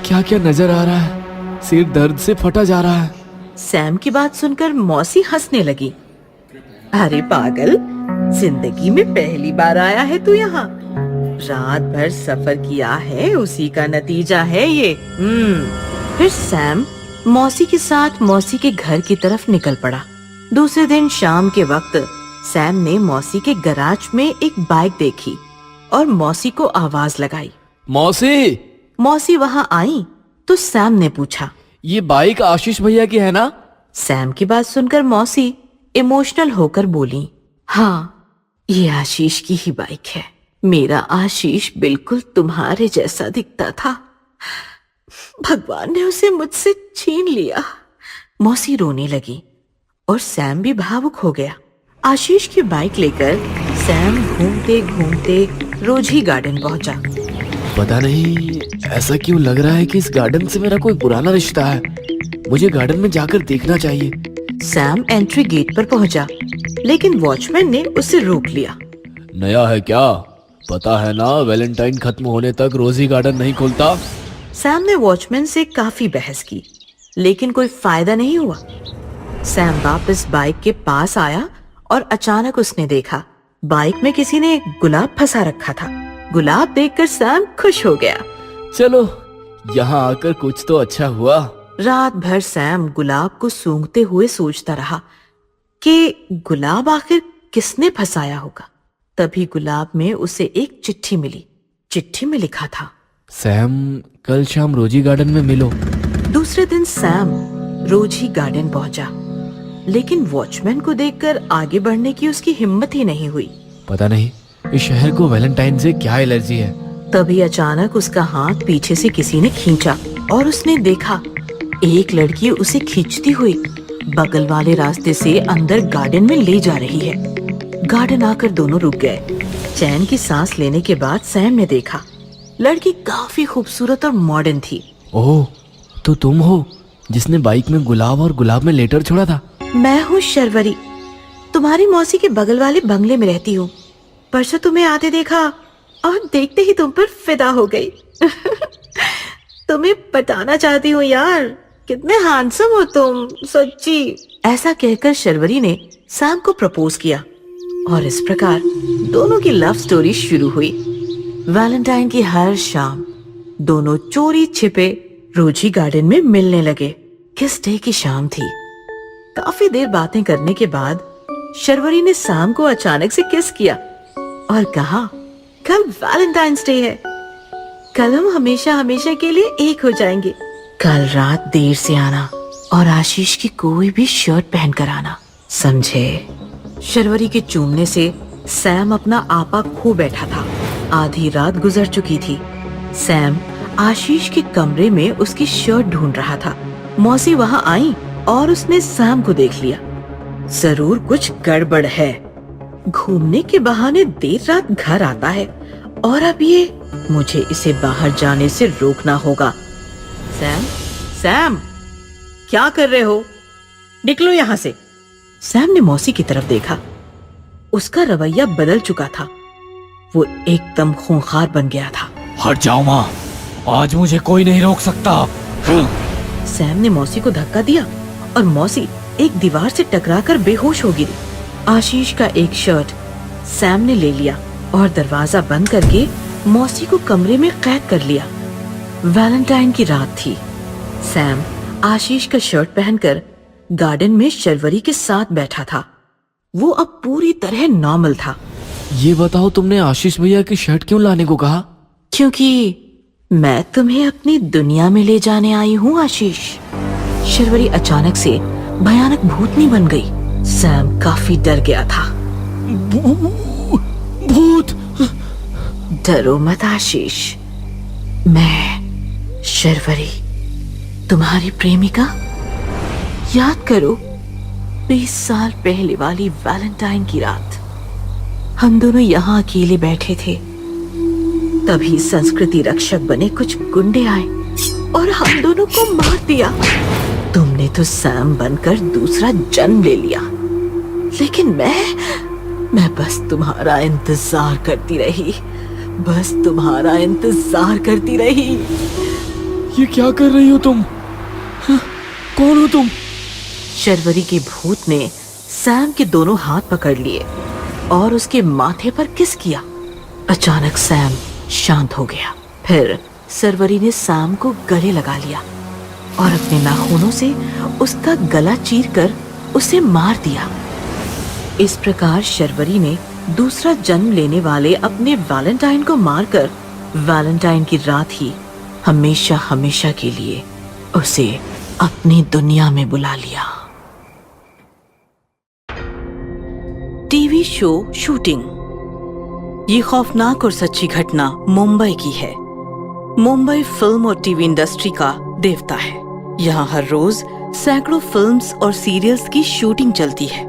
क्या क्या नजर आ रहा है। सिर दर्द से फटा जा रहा है।
सैम की बात सुनकर मौसी हंसने लगी। अरे पागल, जिंदगी में पहली बार आया है तू यहाँ। रात भर सफर किया है, उसी का नतीजा है ये। फिर सैम मौसी के साथ मौसी के घर की तरफ निकल पड़ा। दूसरे दिन शाम के वक्त सैम ने मौसी के गैराज में एक बाइक देखी और मौसी को आवाज लगाई।
मौसी!
मौसी वहाँ आई तो सैम ने पूछा,
ये बाइक आशीष भैया की है ना?
सैम की बात सुनकर मौसी इमोशनल होकर बोली, हाँ, ये आशीष की ही बाइक है। मेरा आशीष बिल्कुल तुम्हारे जैसा दिखता था, भगवान ने उसे मुझसे छीन लिया। मौसी रोने लगी और सैम भी भावुक हो गया। आशीष की बाइक लेकर सैम घूमते घूमते रोजी गार्डन पहुंचा।
पता नहीं ऐसा क्यों लग रहा है कि इस गार्डन से मेरा कोई पुराना रिश्ता है। मुझे गार्डन में जाकर देखना चाहिए।
सैम एंट्री गेट पर पहुंचा, लेकिन वॉचमैन ने उसे रोक लिया।
नया है क्या? पता है ना, वैलेंटाइन खत्म होने तक रोजी गार्डन नहीं खुलता।
सैम ने वॉचमैन से काफी बहस की, लेकिन कोई फायदा नहीं हुआ। सैम वापस बाइक के पास आया और अचानक उसने देखा बाइक में किसी ने गुलाब फंसा रखा था। गुलाब देखकर सैम खुश हो गया।
चलो, यहाँ आकर कुछ तो अच्छा हुआ।
रात भर सैम गुलाब को सूंघते हुए सोचता रहा कि गुलाब आखिर किसने फंसाया होगा। तभी गुलाब में उसे एक चिट्ठी मिली। चिट्ठी में लिखा था,
सैम कल शाम रोजी गार्डन में मिलो।
दूसरे दिन सैम रोजी गार्डन पहुंचा, लेकिन वॉचमैन को देखकर आगे बढ़ने की उसकी हिम्मत ही नहीं हुई।
पता नहीं इस शहर को वैलेंटाइन से क्या एलर्जी है।
तभी अचानक उसका हाथ पीछे से किसी ने खींचा और उसने देखा एक लड़की उसे खींचती हुई बगल वाले रास्ते से अंदर गार्डन में ले जा रही है। गार्डन आकर दोनों रुक गए। चैन की सांस लेने के बाद सैम ने देखा लड़की काफी खूबसूरत और मॉडर्न थी।
ओह, तो तुम हो जिसने बाइक में गुलाब और गुलाब में लेटर छोड़ा था?
मैं हूँ शर्वरी, तुम्हारी मौसी के बगल वाले बंगले में रहती हूँ। परसों तुम्हें आते देखा और देखते ही तुम पर फिदा हो गई। तुम्हें बताना चाहती हूँ यार, कितने हैंडसम हो तुम, सच्ची। ऐसा कहकर शर्वरी ने सैम को प्रपोज किया और इस प्रकार दोनों की लव स्टोरी शुरू हुई। वैलेंटाइन की हर शाम दोनों चोरी छिपे रोजी गार्डन में मिलने लगे। किस डे की शाम थी। काफी देर बातें करने के बाद शर्वरी ने सैम को अचानक से किस किया और कहा, कल वैलेंटाइंस डे है, कल हम हमेशा हमेशा के लिए एक हो जाएंगे। कल रात देर से आना और आशीष की कोई भी शर्ट पहन कर आना, समझे? शर्वरी के चूमने से सैम अपना आपा खो बैठा था। आधी रात गुजर चुकी थी। सैम आशीष के कमरे में उसकी शर्ट ढूंढ रहा था। मौसी वहां आई और उसने सैम को देख लिया। जरूर कुछ गड़बड़ है। घूमने के बहाने देर रात घर आता है और अब ये, मुझे इसे बाहर जाने से रोकना होगा। सैम, सैम, क्या कर रहे हो? निकलो यहाँ से। सैम ने मौसी की तरफ देखा। उसका रवैया बदल चुका था। वो एकदम खूंखार बन गया था।
हट जाओ माँ, आज मुझे कोई नहीं रोक सकता।
सैम ने मौसी को धक्का दिया और मौसी एक दीवार से टकराकर बेहोश हो गिरी। आशीष का एक शर्ट सैम ने ले लिया और दरवाजा बंद करके मौसी को कमरे में कैद कर लिया। वैलेंटाइन की रात थी। सैम आशीष का शर्ट पहनकर गार्डन में शर्वरी के साथ बैठा था। वो अब पूरी तरह नॉर्मल था।
ये बताओ, तुमने आशीष भैया की शर्ट क्यों लाने को कहा?
क्योंकि मैं तुम्हें अपनी दुनिया में ले जाने आई हूँ आशीष। शर्वरी अचानक से भयानक भूतनी बन गई। सैम काफी डर गया था।
भूत!
डरो मत आशीष, मैं शर्वरी, तुम्हारी प्रेमिका। याद करो 20 साल पहले वाली वैलेंटाइन की रात। हम दोनों यहाँ अकेले बैठे थे। तभी संस्कृति रक्षक बने कुछ गुंडे आए और हम दोनों को मार दिया। तुमने तो सैम बनकर दूसरा जन्म ले लिया, लेकिन मैं बस तुम्हारा इंतजार करती रही, बस तुम्हारा इंतजार करती रही।
ये क्या कर रही हो तुम? कौन हो तुम?
शर्वरी के भूत ने सैम के दोनों हाथ पकड़ लिए और उसके माथे पर किस किया। अचानक सैम शांत हो गया। फिर शर्वरी ने सैम को गले लगा लिया और अपने नाखूनों से उसका गला चीरकर उसे मार दिया। इस प्रकार शर्वरी ने दूसरा जन्म लेने वाले अपने वैलेंटाइन को मारकर वैलेंटाइन की रात ही हमेशा हमेशा के लिए उसे अपनी दुनिया में बुला लिया। TV show shooting. ये खौफनाक और सच्ची घटना मुंबई की है। मुंबई फिल्म और टीवी इंडस्ट्री का देवता है। यहाँ हर रोज सैकड़ों फिल्म्स और सीरियल्स की शूटिंग चलती है।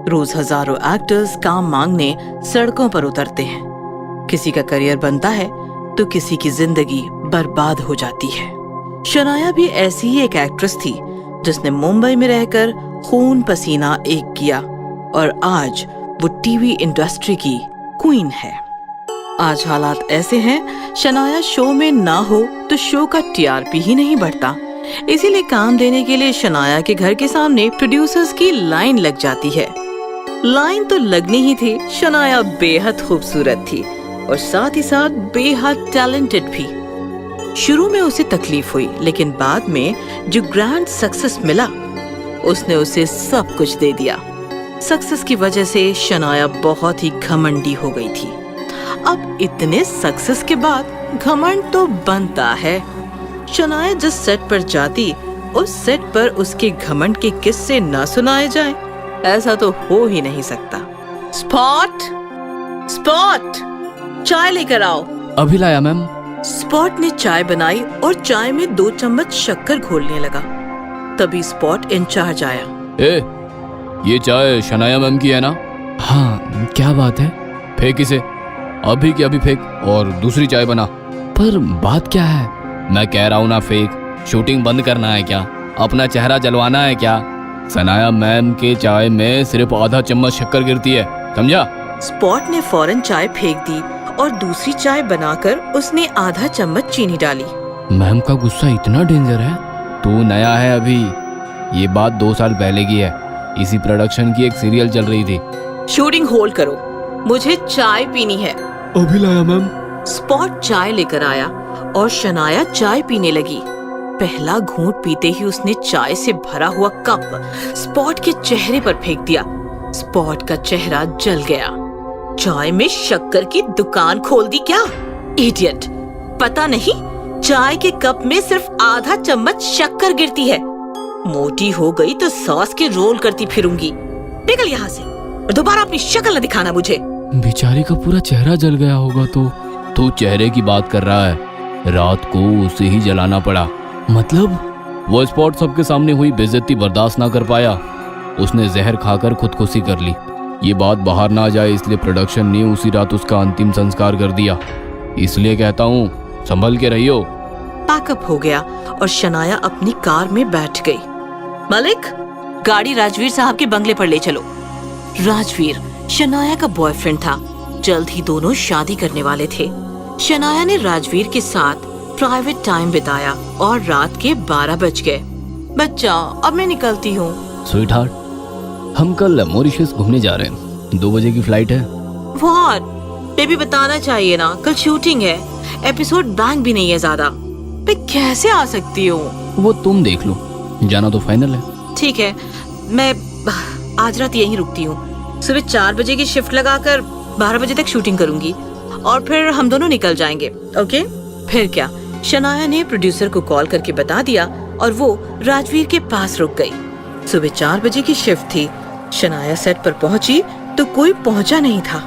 रोज हजारों एक्टर्स काम मांगने सड़कों पर उतरते हैं। किसी का करियर बनता है तो किसी की जिंदगी बर्बाद हो जाती है। शनाया भी ऐसी ही एक एक्ट्रेस थी जिसने मुंबई में रहकर खून पसीना एक किया और आज वो टीवी इंडस्ट्री की क्वीन है। आज हालात ऐसे हैं, शनाया शो में ना हो तो शो का टीआरपी ही नहीं बढ़ता। इसीलिए काम देने के लिए शनाया के घर के सामने प्रोड्यूसर्स की लाइन लग जाती है। लाइन तो लगनी ही थी। शनाया बेहद खूबसूरत थी और साथ ही साथ बेहद टैलेंटेड भी। शुरू में उसे तकलीफ हुई, लेकिन बाद में जो ग्रैंड सक्सेस मिला उसने उसे सब कुछ दे दिया। सक्सेस की वजह से शनाया बहुत ही घमंडी हो गई थी। अब इतने सक्सेस के बाद घमंड तो बनता है। शनाया जिस सेट पर जाती उस सेट पर उसके घमंड के किस्से ना सुनाए जाएं, ऐसा तो हो ही नहीं सकता। स्पॉट, स्पॉट, चाय लेकर आओ।
अभी लाया मैम।
स्पॉट ने चाय बनाई और चाय में 2 चम्मच शक्कर घोलने लगा। तभी स्पॉट इंचार्ज आया।
ए, ये चाय शनाया मैम की है ना?
हाँ, क्या बात है?
फेंक इसे, अभी की अभी फेंक और दूसरी चाय बना।
पर बात क्या है?
मैं कह रहा हूँ ना फेंक। शूटिंग बंद करना है क्या? अपना चेहरा जलवाना है क्या? शनाया मैम के चाय में सिर्फ आधा चम्मच शक्कर गिरती है, समझा?
स्पॉट ने फौरन चाय फेंक दी और दूसरी चाय बनाकर उसने आधा चम्मच चीनी डाली।
मैम का गुस्सा इतना डेंजर है?
तू नया है अभी, ये बात 2 साल पहले की है। इसी प्रोडक्शन की एक सीरियल चल रही थी।
शूटिंग होल्ड करो, मुझे चाय पीनी है।
अभी लाया मैम।
स्पॉट चाय लेकर आया और शनाया चाय पीने लगी। पहला घूंट पीते ही उसने चाय से भरा हुआ कप स्पॉट के चेहरे पर फेंक दिया। स्पॉट का चेहरा जल गया। चाय में शक्कर की दुकान खोल दी क्या? इडियट, पता नहीं चाय के कप में सिर्फ आधा चम्मच शक्कर गिरती है। मोटी हो गई तो सॉस के रोल करती फिरूंगी। निकल यहाँ से और दोबारा अपनी शक्ल न दिखाना मुझे।
बेचारी का पूरा चेहरा जल गया होगा तो।
तू चेहरे की बात कर रहा है, रात को उसे ही जलाना पड़ा।
मतलब?
वो स्पॉट सबके सामने हुई बेइज्जती बर्दाश्त ना कर पाया, उसने जहर खाकर खुदकुशी कर ली। ये बात बाहर ना जाए इसलिए प्रोडक्शन ने उसी रात उसका अंतिम संस्कार कर दिया। इसलिए कहता हूँ संभल के रहियो।
पैकअप हो गया और शनाया अपनी कार में बैठ गई। मलिक, गाड़ी राजवीर साहब के बंगले पर ले चलो। राजवीर शनाया का बॉयफ्रेंड था। जल्द ही दोनों शादी करने वाले थे। शनाया ने राजवीर के साथ प्राइवेट टाइम बिताया और रात के 12 बज गए। बच्चा, अब मैं निकलती हूँ।
स्वीट हार्ट, हम कल मॉरिशस घूमने जा रहे हैं। 2 बजे की फ्लाइट है।
व्हाट? बेबी बताना चाहिए ना, कल शूटिंग है। एपिसोड बैंक भी नहीं है ज्यादा। मैं कैसे आ सकती हूँ?
वो तुम देख लो, जाना तो फाइनल है।
ठीक है, मैं आज रात यहीं रुकती हूँ। सुबह 4 बजे की शिफ्ट लगाकर 12 बजे तक शूटिंग करूंगी और फिर हम दोनों निकल जाएंगे। ओके? फिर क्या, शनाया ने प्रोड्यूसर को कॉल करके बता दिया और वो राजवीर के पास रुक गई। सुबह 4 बजे की शिफ्ट थी। शनाया सेट पर पहुंची तो कोई पहुंचा नहीं था।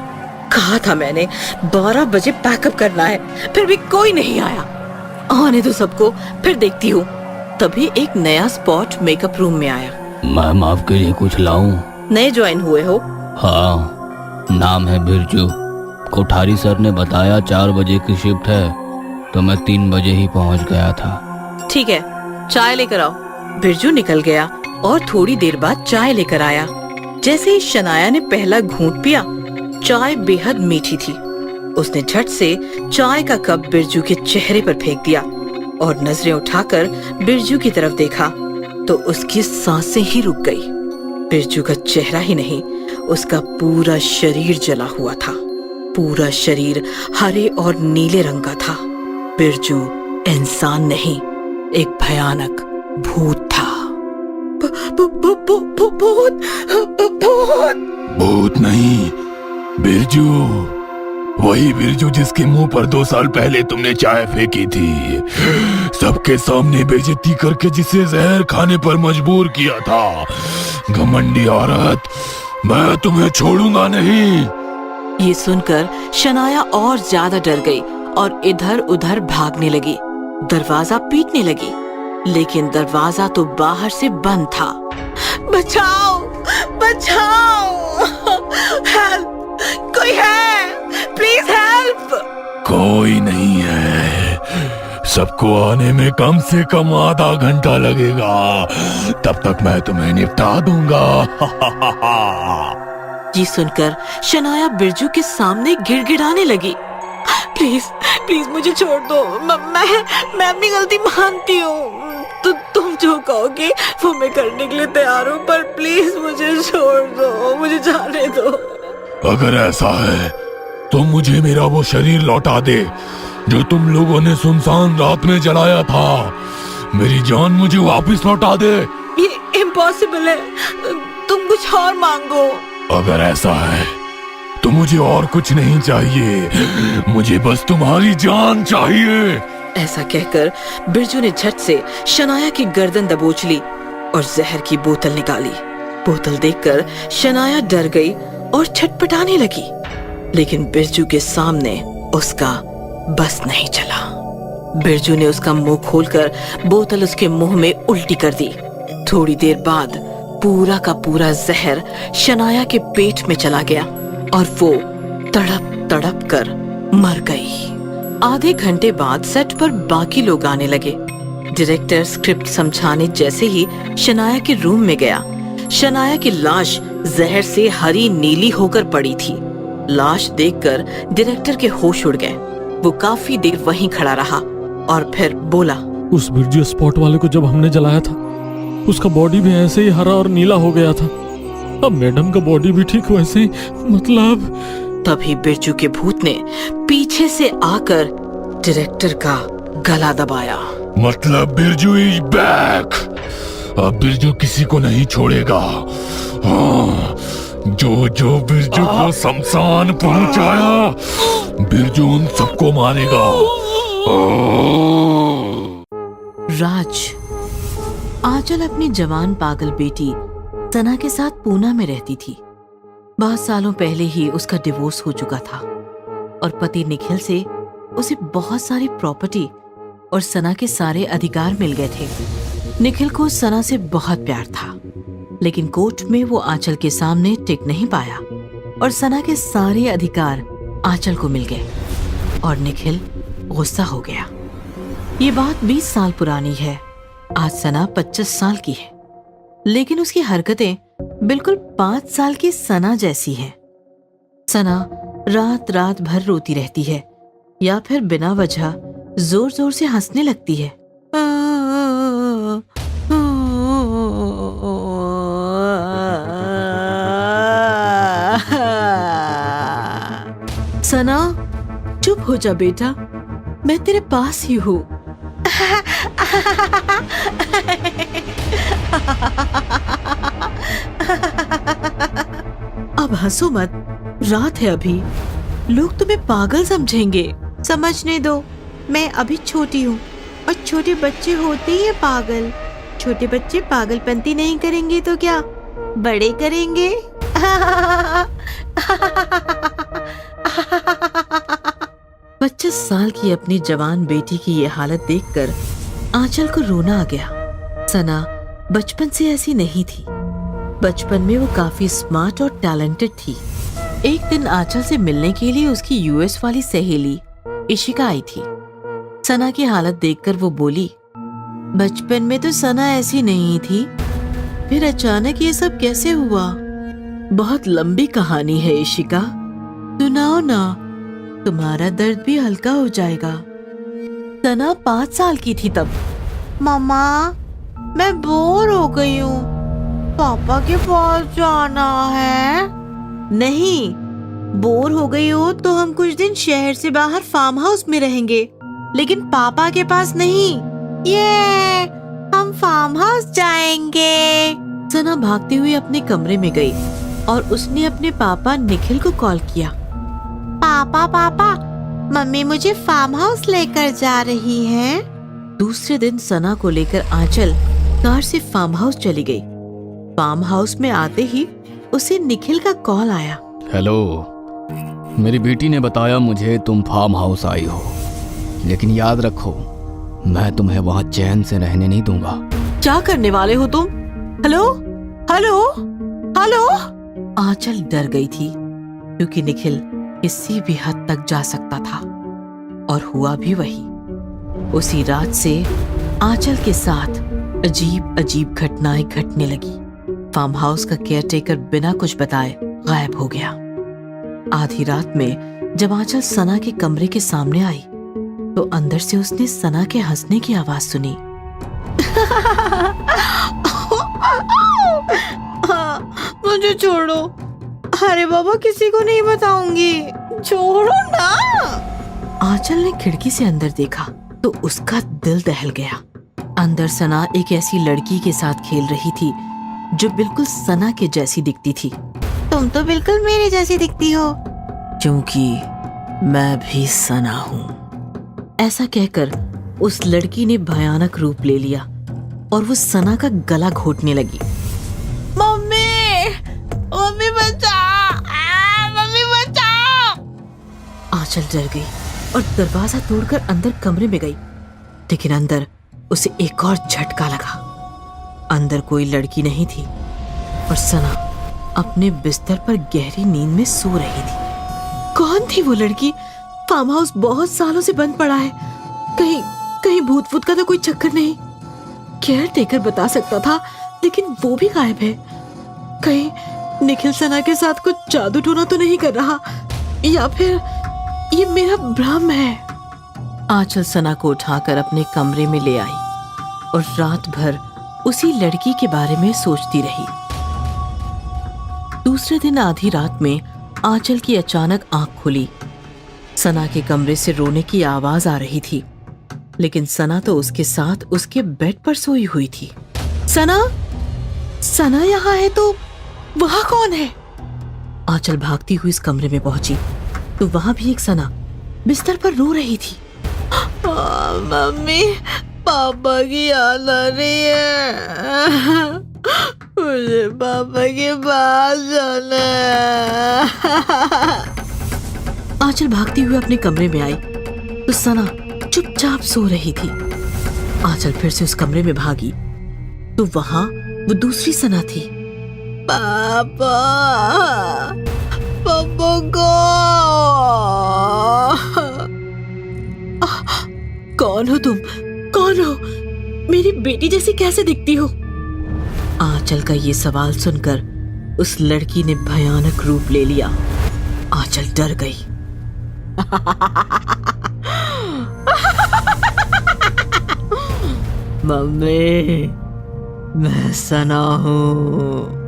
कहा था मैंने 12 बजे पैकअप करना है, फिर भी कोई नहीं आया। आने दो सबको, फिर देखती हूँ। तभी एक नया स्पॉट मेकअप रूम में आया।
मैम आपके लिए कुछ लाऊं?
नए ज्वाइन हुए हो?
हाँ, नाम है बिरजू। कोठारी सर ने बताया 4 बजे की शिफ्ट है तो मैं 3 बजे ही पहुंच गया था।
ठीक है, चाय लेकर आओ। बिरजू निकल गया और थोड़ी देर बाद चाय लेकर आया। जैसे ही शनाया ने पहला घूंट पिया, चाय बेहद मीठी थी। उसने झट से चाय का कप बिरजू के चेहरे पर फेंक दिया और नजरें उठाकर बिरजू की तरफ देखा तो उसकी सांसें ही रुक गई। बिरजू का चेहरा ही नहीं, उसका पूरा शरीर जला हुआ था। पूरा शरीर हरे और नीले रंग का था। बिरजू इंसान नहीं, एक भयानक भूत था।
भूत नहीं, बिरजू। वही बिरजू जिसके मुंह पर 2 साल पहले तुमने चाय फेंकी थी, सबके सामने बेइज्जती करके जिसे जहर खाने पर मजबूर किया था। घमंडी औरत, मैं तुम्हें छोड़ूंगा नहीं।
ये सुनकर शनाया और ज्यादा डर गई और इधर उधर भागने लगी। दरवाजा पीटने लगी, लेकिन दरवाजा तो बाहर से बंद था। बचाओ, बचाओ, हेल्प, कोई है, प्लीज हेल्प।
कोई नहीं है, सबको आने में कम से कम आधा घंटा लगेगा। तब तक मैं तुम्हें निपटा दूंगा।
ये सुनकर शनाया बिरजू के सामने गिड़गिड़ाने लगी। प्लीज प्लीज मुझे छोड़ दो, मैं अपनी गलती मानती हूँ। तो तुम जो कहोगे वो मैं करने के लिए तैयार हूँ, पर प्लीज मुझे छोड़ दो, मुझे जाने दो।
अगर ऐसा है तो मुझे मेरा वो शरीर लौटा दे जो तुम लोगों ने सुनसान रात में जलाया था। मेरी जान मुझे वापस लौटा दे।
ये इम्पॉसिबल है। तुम कुछ और मांगो।
अगर ऐसा है तो मुझे और कुछ नहीं चाहिए, मुझे बस तुम्हारी जान चाहिए।
ऐसा कहकर बिरजू ने झट से शनाया की गर्दन दबोच ली और जहर की बोतल निकाली। बोतल देखकर शनाया डर गई और छटपटाने लगी, लेकिन बिरजू के सामने उसका बस नहीं चला। बिरजू ने उसका मुंह खोलकर बोतल उसके मुंह में उल्टी कर दी। थोड़ी देर बाद पूरा का पूरा जहर शनाया के पेट में चला गया और वो तड़प तड़प कर मर गई। आधे घंटे बाद सेट पर बाकी लोग आने लगे। डायरेक्टर स्क्रिप्ट समझाने जैसे ही शनाया के रूम में गया, शनाया की लाश जहर से हरी नीली होकर पड़ी थी। लाश देखकर डायरेक्टर के होश उड़ गए। वो काफी देर वहीं खड़ा रहा और फिर बोला,
उस बिरजू स्पॉट वाले को जब हमने जलाया था, उसका बॉडी भी ऐसे ही हरा और नीला हो गया था। अब मैडम का बॉडी भी ठीक वैसे ही, मतलब।
तभी बिरजू के भूत ने पीछे से आकर डायरेक्टर का गला दबाया।
मतलब बिरजू इज बैक। अब बिरजू किसी को नहीं छोड़ेगा। हाँ, जो बिरजू को शमशान पहुंचाया, बिरजू उन सबको मारेगा।
राज। आंचल अपनी जवान पागल बेटी सना के साथ पूना में रहती थी। बहुत सालों पहले ही उसका डिवोर्स हो चुका था और पति निखिल से उसे बहुत सारी प्रॉपर्टी और सना के सारे अधिकार मिल गए थे। निखिल को सना से बहुत प्यार था, लेकिन कोर्ट में वो आंचल के सामने टिक नहीं पाया और सना के सारे अधिकार आंचल को मिल गए और निखिल गुस्सा हो गया। ये बात 20 साल पुरानी है। आज सना 25 साल की है, लेकिन उसकी हरकतें बिल्कुल 5 साल की सना जैसी हैं। सना रात रात भर रोती रहती है या फिर बिना वजह जोर जोर से हंसने लगती है। सना, चुप हो जा बेटा, मैं तेरे पास ही हूँ। अब हंसो मत, रात है अभी, लोग तुम्हें पागल समझेंगे।
समझने दो, मैं अभी छोटी हूँ और छोटे बच्चे होते ही हैं पागल। छोटे बच्चे पागलपंती नहीं करेंगे तो क्या बड़े करेंगे।
25 साल की अपनी जवान बेटी की ये हालत देखकर आंचल को रोना आ गया। सना बचपन से ऐसी नहीं थी। बचपन में वो काफी स्मार्ट और टैलेंटेड थी। एक दिन आंचल से मिलने के लिए उसकी यूएस वाली सहेली इशिका आई थी। सना की हालत देखकर वो बोली, बचपन में तो सना ऐसी नहीं थी, फिर अचानक ये सब कैसे हुआ? बहुत लंबी कहानी है इशिका, सुनाओ ना, तुम्हारा दर्द भी हल्का हो जाएगा। सना 5 साल की थी तब।
मम्मा, मैं बोर हो गई हूँ, पापा के पास जाना है।
नहीं, बोर हो गई हो तो हम कुछ दिन शहर से बाहर फार्म हाउस में रहेंगे, लेकिन पापा के पास नहीं।
ये हम फार्म हाउस जाएंगे।
सना भागती हुई अपने कमरे में गई और उसने अपने पापा निखिल को कॉल किया।
पापा पापा, मम्मी मुझे फार्म हाउस लेकर जा रही है।
दूसरे दिन सना को लेकर आंचल कार से फार्म हाउस चली गई। फार्म हाउस में आते ही उसे निखिल का कॉल आया।
हेलो, मेरी बेटी ने बताया मुझे तुम फार्म हाउस आई हो, लेकिन याद रखो मैं तुम्हें वहाँ चैन से रहने नहीं दूंगा।
क्या करने वाले हो तुम? Hello hello hello. आंचल डर गई थी क्योंकि निखिल किसी भी हद तक जा सकता था और हुआ भी वही। उसी रात से आंचल के साथ अजीब अजीब घटनाएं घटने लगी। फार्म हाउस का केयरटेकर बिना कुछ बताए गायब हो गया। आधी रात में जब आंचल सना के कमरे के सामने आई तो अंदर से उसने सना के हंसने की आवाज सुनी।
मुझे छोड़ो। अरे बाबा, किसी को नहीं बताऊंगी, छोड़ो ना।
आंचल ने खिड़की से अंदर देखा तो उसका दिल दहल गया। अंदर सना एक ऐसी लड़की के साथ खेल रही थी जो बिल्कुल सना के जैसी दिखती थी।
तुम तो बिल्कुल मेरे जैसी दिखती हो।
क्योंकि मैं भी सना हूँ। ऐसा कहकर उस लड़की ने भयानक रूप ले लिया और वो सना का गला घोटने लगी।
मम्मी, मम्मी बचाओ, मम्मी बचाओ।
आंचल डर गई और दरवाजा तोड़कर अंदर कमरे में गई, लेकिन अंदर उसे एक और झटका लगा। अंदर कोई लड़की नहीं थी और सना अपने बिस्तर पर गहरी नींद में सो रही थी। कौन थी वो लड़की? फार्म हाउस बहुत सालों से बंद पड़ा है, कहीं भूत फूत का तो कोई चक्कर नहीं। केयर टेकर बता सकता था, लेकिन वो भी गायब है। कहीं निखिल सना के साथ कुछ जादू टोना तो नहीं कर रहा, या फिर ये मेरा भ्रम है। आंचल सना को उठाकर अपने कमरे में ले आई और रात भर उसी लड़की के बारे में सोचती रही। दूसरे दिन आधी रात में आंचल की अचानक आंख खुली। सना के कमरे से रोने की आवाज आ रही थी, लेकिन सना तो उसके साथ उसके बेड पर सोई हुई थी। सना यहाँ है तो वहाँ कौन है? आंचल भागती हुई इस कमरे में पहुंची तो वहां भी एक सना बिस्तर पर रो रही थी।
मम्मी, पापा की याद आ रही है। मुझे पापा के पास जाना है।
आंचल भागती हुई अपने कमरे में आई तो सना चुपचाप सो रही थी। आंचल फिर से उस कमरे में भागी तो वहां वो दूसरी सना थी।
पापा को
कौन हो तुम? कौन हो? मेरी बेटी जैसी कैसे दिखती हो? आंचल का ये सवाल सुनकर उस लड़की ने भयानक रूप ले लिया। आंचल डर गई। मम्मी, मैं सना हूँ।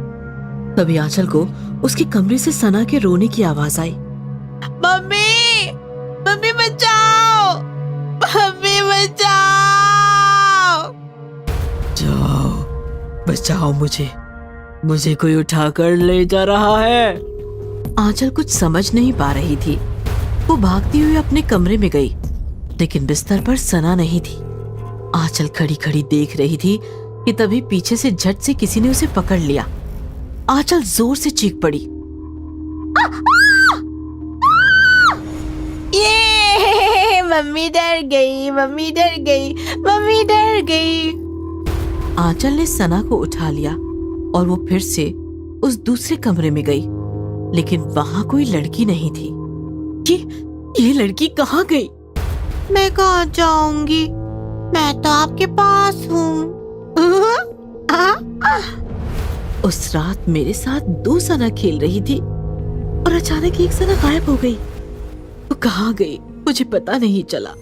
तभी आंचल को उसके कमरे से सना के रोने की आवाज आई।
मम्मी, मम्मी बचाओ, मम्मी बचाओ।
जाओ, बचाओ मुझे कोई उठाकर ले जा रहा है। आंचल कुछ समझ नहीं पा रही थी। वो भागती हुई अपने कमरे में गई, लेकिन बिस्तर पर सना नहीं थी। आंचल खड़ी खड़ी देख रही थी कि तभी पीछे से झट से किसी ने उसे पकड़ लिया। आंचल जोर से चीख पड़ी।
ये मम्मी डर गई, मम्मी डर गई, मम्मी डर गई।
आंचल ने सना को उठा लिया और वो फिर से उस दूसरे कमरे में गई, लेकिन वहां कोई लड़की नहीं थी। ये लड़की कहाँ गई?
मैं कहाँ जाऊंगी? मैं तो आपके पास हूँ।
उस रात मेरे साथ दो सना खेल रही थी और अचानक एक सना गायब हो गई। वो कहाँ गई मुझे पता नहीं चला।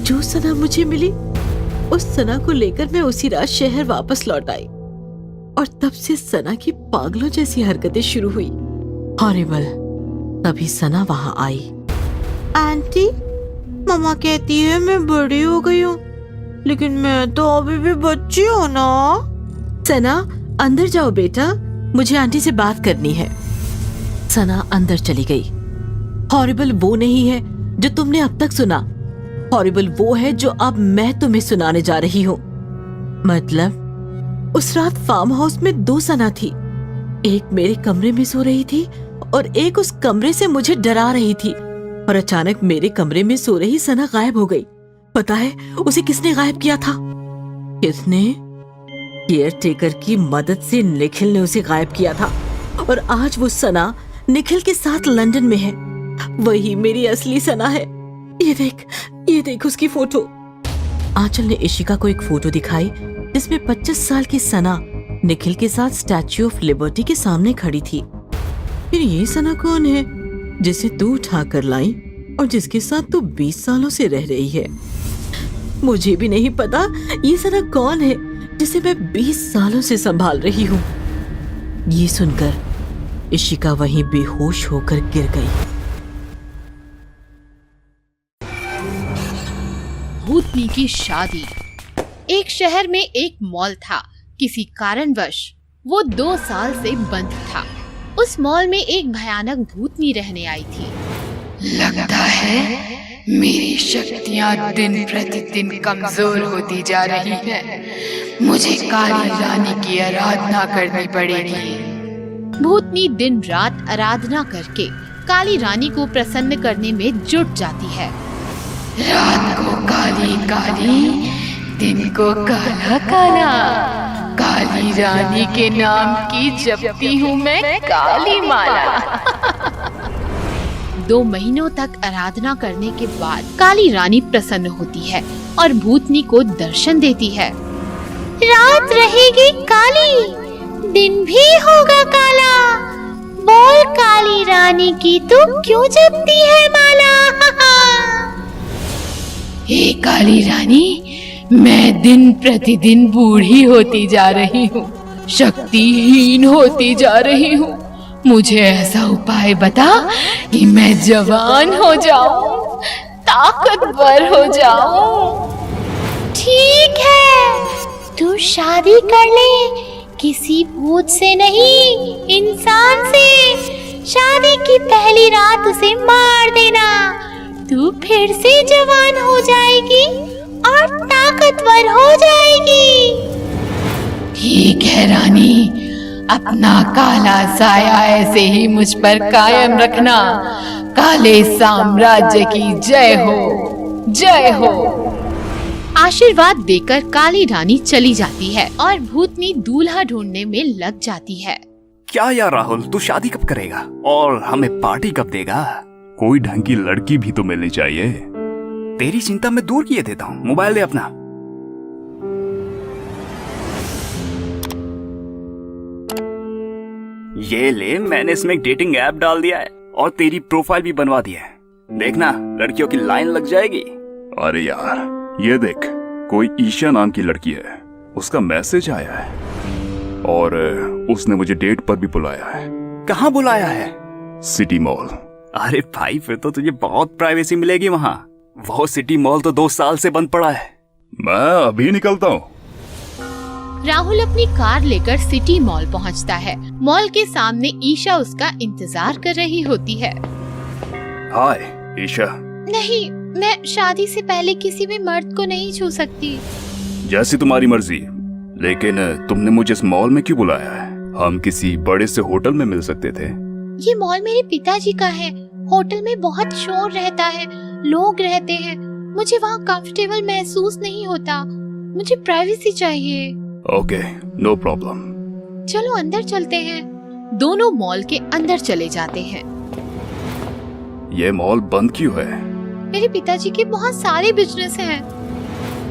जो सना मुझे मिली उस सना को लेकर मैं उसी रात शहर वापस लौट आई और तब से सना की पागलों जैसी हरकतें शुरू हुई। हॉरिबल। तभी सना वहां आई।
आंटी, मम्मा कहती है मैं बड़ी हो गई हूँ, लेकिन मैं तो अभी भी बच्ची हूँ ना।
सना, अंदर जाओ बेटा, मुझे आंटी से बात करनी है। सना अंदर चली गई। हॉरिबल वो नहीं है जो तुमने अब तक सुना। हॉरिबल वो है जो अब मैं तुम्हें सुनाने जा रही हूँ। मतलब उस रात फार्म हाउस में दो सना थी। एक मेरे कमरे में सो रही थी और एक उस कमरे से मुझे डरा रही थी। और अचानक मेरे कमरे में सो रही सना गायब हो गई। पता है उसे किसने गायब किया था? किसने? केयर टेकर की मदद से निखिल ने उसे गायब किया था और आज वो सना निखिल के साथ लंदन में है। वही मेरी असली सना है। ये देख उसकी फोटो। आंचल ने इशिका को एक फोटो दिखाई जिसमें 25 साल की सना निखिल के साथ स्टैच्यू ऑफ लिबर्टी के सामने खड़ी थी। फिर ये सना कौन है जिसे तू उठाकर लाई और जिसके साथ तू 20 सालों से रह रही है? मुझे भी नहीं पता ये सना कौन है जिसे मैं 20 सालों से संभाल रही हूँ। ये सुनकर इशिका वहीं बेहोश होकर गिर गई।
भूतनी की शादी। एक शहर में एक मॉल था। किसी कारणवश वो 2 साल से बंद था। उस मॉल में एक भयानक भूतनी रहने आई थी।
लगता है मेरी शक्तियाँ दिन प्रतिदिन कमजोर होती जा रही हैं। मुझे काली रानी की आराधना करनी पड़ेगी।
भूतनी दिन रात आराधना करके काली रानी को प्रसन्न करने में जुट जाती है।
रात को काली काली, दिन को काला काला, काली रानी के नाम की जपती हूँ मैं काली माला।
2 महीनों तक आराधना करने के बाद काली रानी प्रसन्न होती है और भूतनी को दर्शन देती है।
रात रहेगी काली, दिन भी होगा काला। बोल काली रानी की तू क्यों जपती है माला?
हे काली रानी, मैं दिन प्रतिदिन बूढ़ी होती जा रही हूँ, शक्तिहीन होती जा रही हूँ। मुझे ऐसा उपाय बता कि मैं जवान हो जाऊं, ताकतवर हो जाऊं।
ठीक है, तू शादी कर ले, किसी भूत से नहीं, इंसान से। शादी की पहली रात उसे मार देना, तू फिर से जवान हो जाएगी और ताकतवर हो जाएगी।
ठीक है रानी, अपना काला साया ऐसे ही मुझ पर कायम रखना। काले साम्राज्य की जय हो, जय हो।
आशीर्वाद देकर काली रानी चली जाती है और भूतनी दूल्हा ढूंढने में लग जाती है।
क्या यार राहुल, तू शादी कब करेगा और हमें पार्टी कब देगा?
कोई ढंग की लड़की भी तो मिलनी चाहिए।
तेरी चिंता मैं दूर किए देता हूँ। मोबाइल दे अपना। ये ले, मैंने इसमें एक डेटिंग ऐप डाल दिया है और तेरी प्रोफाइल भी बनवा दी है। देखना, लड़कियों की लाइन लग जाएगी।
अरे यार, ये देख, कोई ईशा नाम की लड़की है, उसका मैसेज आया है और उसने मुझे डेट पर भी बुलाया है।
कहाँ बुलाया है?
City mall.
अरे भाई, फिर तो तुझे बहुत प्राइवेसी मिलेगी वहाँ। वो सिटी मॉल तो 2 साल से बंद पड़ा है।
मैं अभी निकलता हूँ।
राहुल अपनी कार लेकर सिटी मॉल पहुंचता है। मॉल के सामने ईशा उसका इंतजार कर रही होती है।
हाय ईशा।
नहीं, मैं शादी से पहले किसी भी मर्द को नहीं छू सकती।
जैसी तुम्हारी मर्जी, लेकिन तुमने मुझे इस मॉल में क्यों बुलाया है? हम किसी बड़े से होटल में मिल सकते थे।
ये मॉल मेरे पिताजी का है। होटल में बहुत शोर रहता है, लोग रहते हैं। मुझे वहाँ कंफर्टेबल महसूस नहीं होता। मुझे प्राइवेसी चाहिए।
Okay, no problem.
चलो अंदर चलते हैं। दोनों मॉल के अंदर चले जाते हैं।
ये मॉल बंद क्यों है?
मेरे पिताजी के बहुत सारे बिजनेस हैं।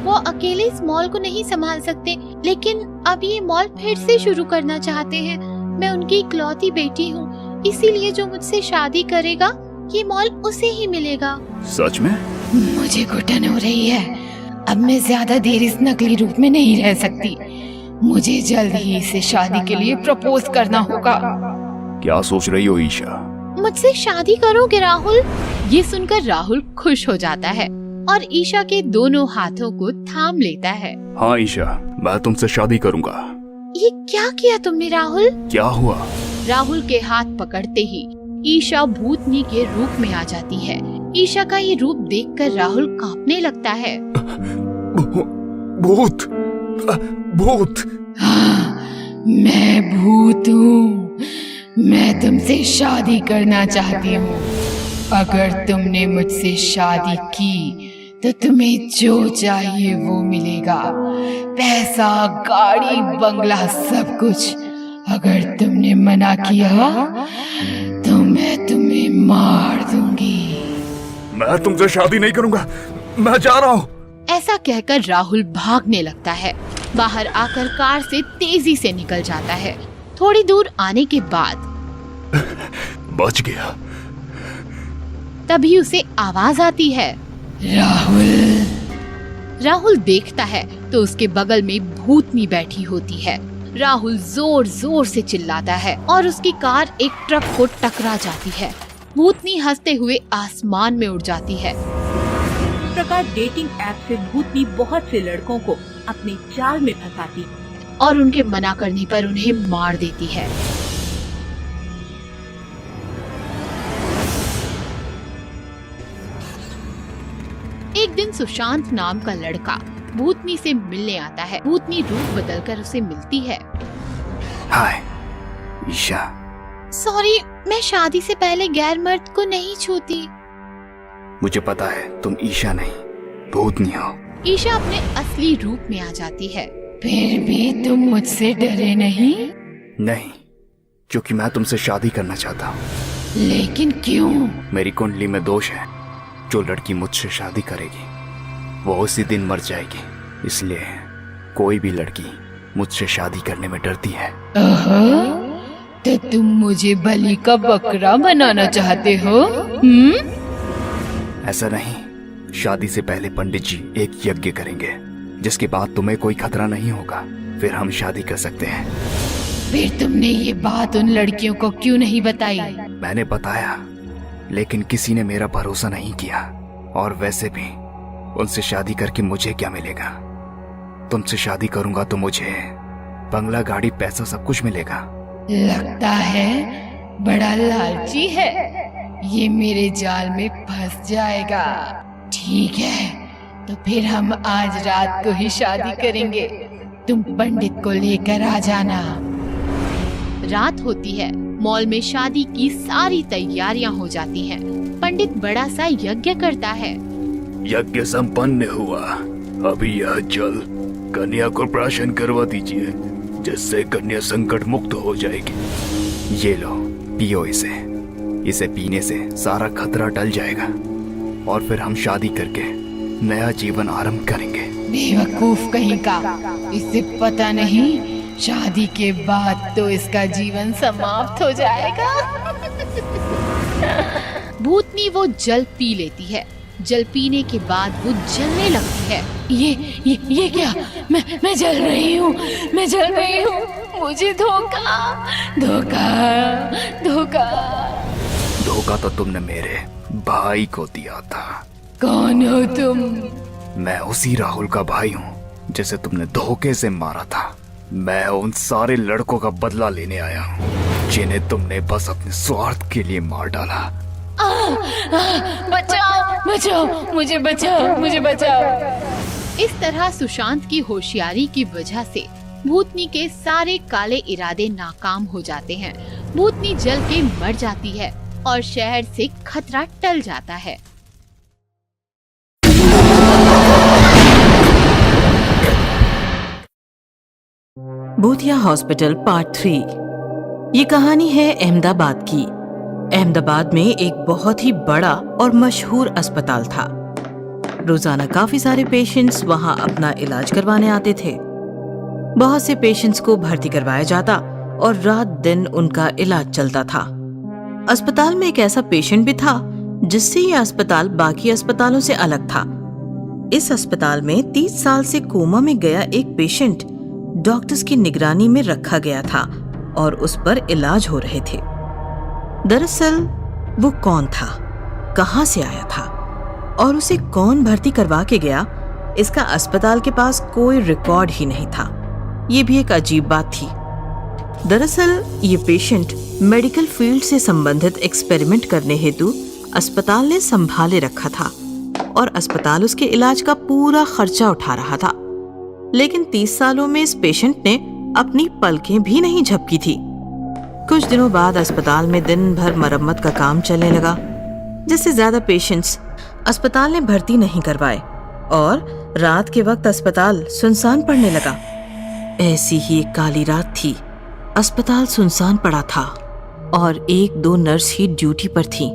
वो अकेले इस मॉल को नहीं संभाल सकते, लेकिन अब ये मॉल फिर से शुरू करना चाहते हैं। मैं उनकी इकलौती बेटी हूँ, इसीलिए जो मुझसे शादी करेगा ये मॉल उसे ही मिलेगा।
सच में?
मुझे घुटन हो रही है। अब मैं ज्यादा देर इस नकली रूप में नहीं रह सकती। मुझे जल्द ही इसे शादी के लिए प्रपोज करना होगा।
क्या सोच रही हो ईशा?
मुझसे शादी करोगे राहुल?
ये सुनकर राहुल खुश हो जाता है और ईशा के दोनों हाथों को थाम लेता है।
हाँ ईशा, मैं तुमसे शादी करूँगा।
ये क्या किया तुमने राहुल?
क्या हुआ?
राहुल के हाथ पकड़ते ही ईशा भूतनी के रूप में आ जाती है। ईशा का ये रूप देखकर राहुल कांपने लगता है।
भूत, भूत।
हाँ, मैं भूत हूँ। मैं तुमसे शादी करना चाहती हूँ। अगर तुमने मुझसे शादी की तो तुम्हें जो चाहिए वो मिलेगा, पैसा, गाड़ी, बंगला, सब कुछ। अगर तुमने मना किया तो मैं तुम्हें मार दूंगी।
मैं तुमसे शादी नहीं करूंगा, मैं जा रहा हूँ।
ऐसा कहकर राहुल भागने लगता है। बाहर आकर कार से तेजी से निकल जाता है। थोड़ी दूर आने के बाद
बच गया।
तभी उसे आवाज आती है,
राहुल।
राहुल देखता है तो उसके बगल में भूतनी बैठी होती है। राहुल जोर जोर से चिल्लाता है और उसकी कार एक ट्रक को टकरा जाती है। भूतनी हंसते हुए आसमान में उड़ जाती है।
इस प्रकार डेटिंग ऐप से भूतनी बहुत से लड़कों को अपने जाल में फंसाती
और उनके मना करने पर उन्हें मार देती है। एक दिन सुशांत नाम का लड़का भूतनी से मिलने आता है। भूतनी रूप बदलकर उसे मिलती है।
हाय ईशा।
सॉरी, मैं शादी से पहले गैर मर्द को नहीं छूती।
मुझे पता है तुम ईशा नहीं भूतनी हो।
ईशा अपने असली रूप में आ जाती है।
फिर भी तुम मुझसे डरे नहीं?
नहीं, क्योंकि मैं तुमसे शादी करना चाहता हूँ।
लेकिन क्यों?
मेरी कुंडली में दोष है। जो लड़की मुझसे शादी करेगी वो उसी दिन मर जाएगी, इसलिए कोई भी लड़की मुझसे शादी करने में डरती है।
तो तुम मुझे बलि का बकरा बनाना चाहते हो?
ऐसा नहीं, शादी से पहले पंडित जी एक यज्ञ करेंगे जिसके बाद तुम्हें कोई खतरा नहीं होगा, फिर हम शादी कर सकते हैं।
फिर तुमने ये बात उन लड़कियों को क्यों नहीं बताई?
मैंने बताया, लेकिन किसी ने मेरा भरोसा नहीं किया। और वैसे भी उनसे शादी करके मुझे क्या मिलेगा? तुमसे शादी करूंगा तो मुझे बंगला, गाड़ी, पैसा सब कुछ मिलेगा।
लगता है बड़ा लालची है, ये मेरे जाल में फंस जाएगा। ठीक है, तो फिर हम आज रात को ही शादी करेंगे। तुम पंडित को लेकर आ जाना।
रात होती है। मॉल में शादी की सारी तैयारियां हो जाती हैं। पंडित बड़ा सा यज्ञ करता है।
यज्ञ संपन्न हुआ। अभी यह जल कन्या को प्राशन करवा दीजिए, जिससे कन्या संकट मुक्त हो जाएगी।
ये लो, पियो इसे। इसे पीने से सारा खतरा टल जाएगा और फिर हम शादी करके नया जीवन आरंभ करेंगे।
बेवकूफ कहीं का, इसे पता नहीं शादी के बाद तो इसका जीवन समाप्त हो जाएगा।
भूतनी वो जल पी लेती है। जल पीने के बाद वो जलने लगती है।
ये क्या? मैं जल रही हूँ, मैं जल रही हूँ। मुझे धोखा धोखा धोखा।
धोखा तो तुमने मेरे भाई को दिया था।
कौन हो तुम?
मैं उसी राहुल का भाई हूँ जिसे तुमने धोखे से मारा था। मैं उन सारे लड़कों का बदला लेने आया हूँ जिन्हें तुमने बस अपने स्वार्थ के लिए मार डाला।
बचाओ बचाओ, मुझे बचाओ, मुझे बचाओ।
इस तरह सुशांत की होशियारी की वजह से भूतनी के सारे काले इरादे नाकाम हो जाते हैं। भूतनी जल के मर जाती है और शहर से खतरा टल जाता है।
भूतिया हॉस्पिटल पार्ट 3। ये कहानी है अहमदाबाद की। अहमदाबाद में एक बहुत ही बड़ा और मशहूर अस्पताल था। रोजाना काफी सारे पेशेंट्स वहां अपना इलाज करवाने आते थे। बहुत से पेशेंट्स को भर्ती करवाया जाता और रात दिन उनका इलाज चलता था। अस्पताल में एक ऐसा पेशेंट भी था जिससे ये अस्पताल बाकी अस्पतालों से अलग था। इस अस्पताल में 30 साल से कोमा में गया एक पेशेंट डॉक्टर्स की निगरानी में रखा गया था और उस पर इलाज हो रहे थे। दरअसल वो कौन था, कहां से आया था और उसे कौन भर्ती करवा के गया, इसका अस्पताल के पास कोई रिकॉर्ड ही नहीं था। ये भी एक अजीब बात थी। दरअसल ये पेशेंट मेडिकल फील्ड से संबंधित एक्सपेरिमेंट करने हेतु अस्पताल ने संभाले रखा था और अस्पताल उसके इलाज का पूरा खर्चा उठा रहा था। लेकिन 30 सालों में इस पेशेंट ने अपनी पलकें भी नहीं झपकी थी। कुछ दिनों बाद अस्पताल में दिन भर मरम्मत का काम चलने लगा, जिससे ज्यादा पेशेंट्स अस्पताल ने भर्ती नहीं करवाए और रात के वक्त अस्पताल सुनसान पड़ने लगा। ऐसी ही एक काली रात थी। अस्पताल सुनसान पड़ा था और 1-2 नर्स ही ड्यूटी पर थी।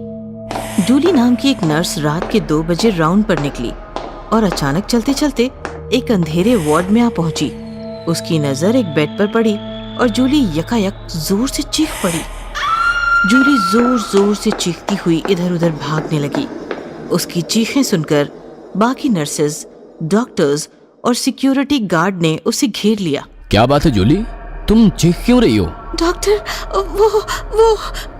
जूली नाम की एक नर्स रात के 2 बजे राउंड पर निकली और अचानक चलते चलते एक अंधेरे वार्ड में आ पहुंची। उसकी नजर एक बेड पर पड़ी और जूली यकायक जोर से चीख पड़ी। जूली जोर जोर से चीखती हुई इधर उधर भागने लगी। उसकी चीखें सुनकर बाकी नर्सेज, डॉक्टर्स और सिक्योरिटी गार्ड ने उसे घेर लिया।
क्या बात है जूली, तुम चीख क्यों रही हो?
डॉक्टर, वो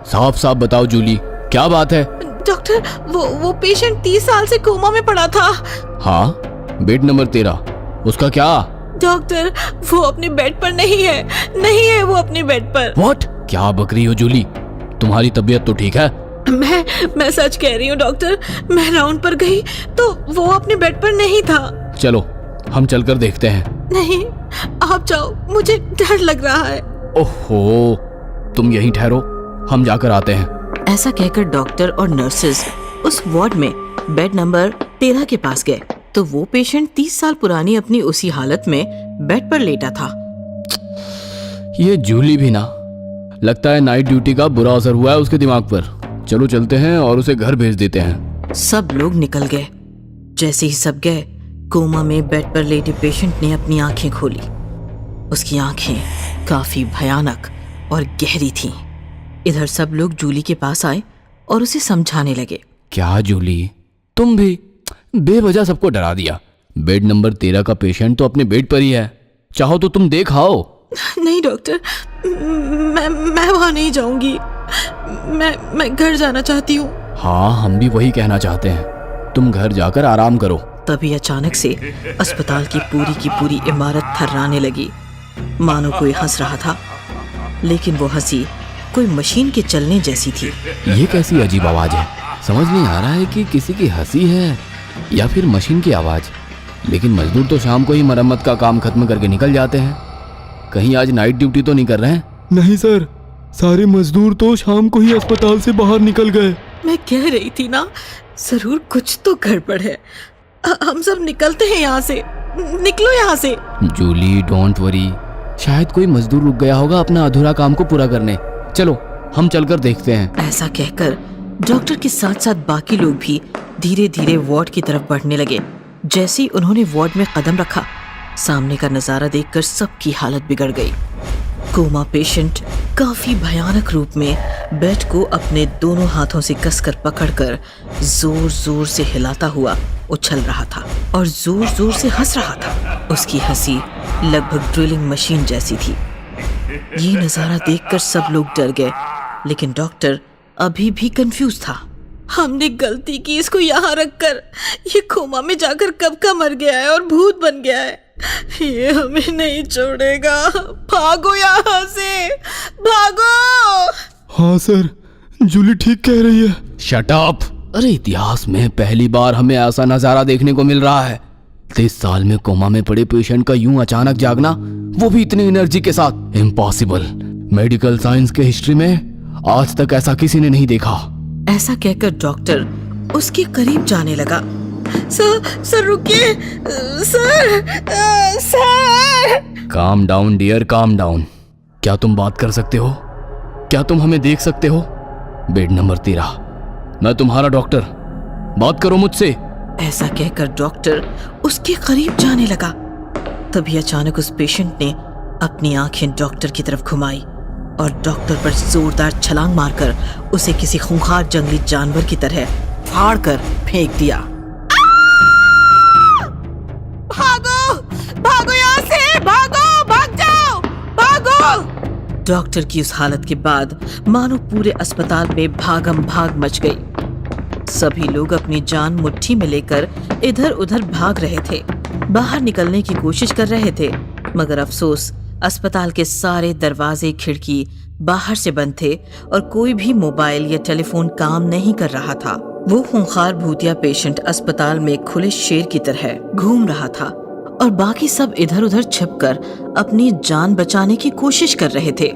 साफ साफ बताओ जूली, क्या बात है?
डॉक्टर, वो पेशेंट 30 साल से कोमा में पड़ा था।
हाँ, बेड नंबर 13, उसका क्या?
डॉक्टर वो अपने बेड पर नहीं है, नहीं है वो अपने बेड पर।
व्हाट? क्या बक रही हो जूली? तुम्हारी तबीयत तो ठीक है?
मैं सच कह रही हूँ डॉक्टर, मैं राउंड पर गई तो वो अपने बेड पर नहीं था।
चलो हम चलकर देखते हैं।
नहीं, आप जाओ, मुझे डर लग रहा है।
ओहो, तुम यहीं ठहरो, हम जाकर आते हैं।
ऐसा कहकर डॉक्टर और नर्सेस उस वार्ड में बेड नंबर 13 के पास गए तो वो पेशेंट 30 साल पुरानी अपनी उसी हालत में बेड पर लेटा था।
ये जूली भी ना, लगता है नाइट ड्यूटी का बुरा असर हुआ है उसके दिमाग पर। चलो चलते हैं और उसे घर भेज देते हैं।
सब लोग निकल गए। जैसे ही सब गए, कोमा में बेड पर लेटे पेशेंट ने अपनी आंखें खोली। उसकी आंखें काफी भयानक और गहरी थीं। इधर सब लोग जूली के पास आए और उसे समझाने लगे।
क्या जूली, तुम भी बेवजह सबको डरा दिया। बेड नंबर 13 का पेशेंट तो अपने बेड पर ही है, चाहो तो तुम देख आओ।
नहीं डॉक्टर, मैं वहां नहीं जाऊंगी। मैं घर जाना चाहती हूँ।
हाँ, हम भी वही कहना चाहते हैं। तुम घर जाकर आराम करो।
तभी अचानक से अस्पताल की पूरी इमारत थर्राने लगी, मानो कोई हंस रहा था, लेकिन वो हंसी कोई मशीन के चलने जैसी थी।
ये कैसी अजीब आवाज है? समझ नहीं आ रहा है कि किसी की हंसी है या फिर मशीन की आवाज। लेकिन मजदूर तो शाम को ही मरम्मत का काम खत्म करके निकल जाते हैं। कहीं आज नाइट ड्यूटी तो नहीं कर रहे हैं?
नहीं सर, सारे मजदूर तो शाम को ही अस्पताल से बाहर निकल गए।
मैं कह रही थी ना, जरूर कुछ तो गड़बड़ है। हम सब निकलते हैं यहाँ से, निकलो यहाँ से।
जूली डोंट वरी, शायद कोई मजदूर रुक गया होगा अपना अधूरा काम को पूरा करने। चलो हम चलकर देखते हैं।
ऐसा कहकर डॉक्टर के साथ साथ बाकी लोग भी धीरे धीरे वार्ड की तरफ बढ़ने लगे। जैसे ही उन्होंने वार्ड में कदम रखा, सामने का नजारा देखकर सबकी हालत बिगड़ गई। कोमा पेशेंट काफी भयानक रूप में बेड को अपने दोनों हाथों से कसकर पकड़कर जोर जोर से हिलाता हुआ उछल रहा था और जोर जोर से हंस रहा था। उसकी हंसी लगभग ड्रिलिंग मशीन जैसी थी। ये नजारा देखकर सब लोग डर गए, लेकिन डॉक्टर अभी भी कंफ्यूज था। हमने गलती की इसको यहाँ रखकर। ये कोमा में जाकर कब का मर गया है और भूत बन गया है। ये हमें नहीं छोड़ेगा। भागो यहाँ से, भागो।
हाँ सर, जूली ठीक कह रही है।
Shut up. अरे इतिहास में पहली बार हमें ऐसा नजारा देखने को मिल रहा है। 30 साल में कोमा में पड़े पेशेंट का यूं अचानक जागना, वो भी इतनी एनर्जी के साथ। इम्पॉसिबल। मेडिकल साइंस के हिस्ट्री में आज तक ऐसा किसी ने नहीं देखा।
ऐसा कहकर डॉक्टर उसके करीब जाने लगा। सर रुकिए, sir.
Calm down dear, calm down. क्या तुम बात कर सकते हो? क्या तुम हमें देख सकते हो? बेड नंबर 13, मैं तुम्हारा डॉक्टर, बात करो मुझसे।
ऐसा कहकर डॉक्टर उसके करीब जाने लगा। तभी अचानक उस पेशेंट ने अपनी आंखें डॉक्टर की तरफ घुमाई और डॉक्टर पर जोरदार छलांग मारकर उसे किसी खूंखार जंगली जानवर की तरह फाड़ कर फेंक दिया। भागो, भागो यहाँ से, भागो, भाग जाओ, भागो। डॉक्टर की उस हालत के बाद मानो पूरे अस्पताल में भागम भाग मच गई। सभी लोग अपनी जान मुट्ठी में लेकर इधर उधर भाग रहे थे, बाहर निकलने की कोशिश कर रहे थे, मगर अफसोस अस्पताल के सारे दरवाजे खिड़की बाहर से बंद थे और कोई भी मोबाइल या टेलीफोन काम नहीं कर रहा था। वो खूंखार भूतिया पेशेंट अस्पताल में खुले शेर की तरह घूम रहा था और बाकी सब इधर उधर छिपकर अपनी जान बचाने की कोशिश कर रहे थे।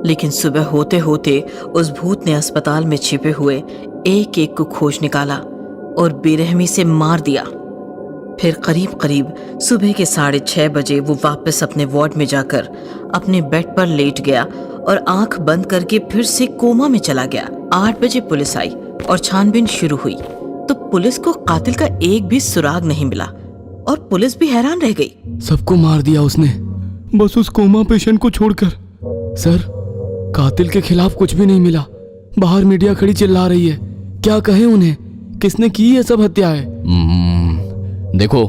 लेकिन सुबह होते होते उस भूत ने अस्पताल में छिपे हुए एक एक को खोज निकाला और बेरहमी से मार दिया। फिर करीब करीब सुबह के 6:30 बजे वो वापस अपने वार्ड में जाकर अपने बेड पर लेट गया और आंख बंद करके फिर से कोमा में चला गया। 8 बजे पुलिस आई और छानबीन शुरू हुई तो पुलिस को कातिल का एक भी सुराग नहीं मिला और पुलिस भी हैरान रह गई।
सबको मार दिया उसने,
बस उस कोमा पेशेंट को छोड़कर।
सर, कातिल के खिलाफ कुछ भी नहीं मिला। बाहर मीडिया खड़ी चिल्ला रही है, क्या कहें उन्हें? किसने की ये सब हत्याएं? देखो,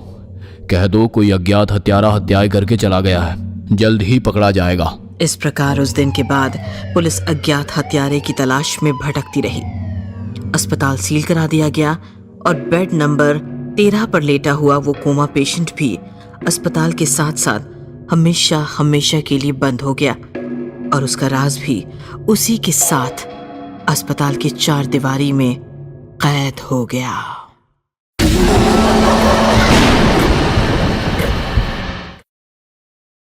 कह दो कोई अज्ञात हत्यारा हत्याएं करके चला गया है, जल्द ही पकड़ा जाएगा।
इस प्रकार उस दिन के बाद पुलिस अज्ञात हत्यारे की तलाश में भटकती रही। अस्पताल सील करा दिया गया और बेड नंबर 13 पर लेटा हुआ वो कोमा पेशेंट भी अस्पताल के साथ साथ हमेशा हमेशा के लिए बंद हो गया और उसका राज भी उसी के साथ अस्पताल की चार दीवारी में कैद हो गया।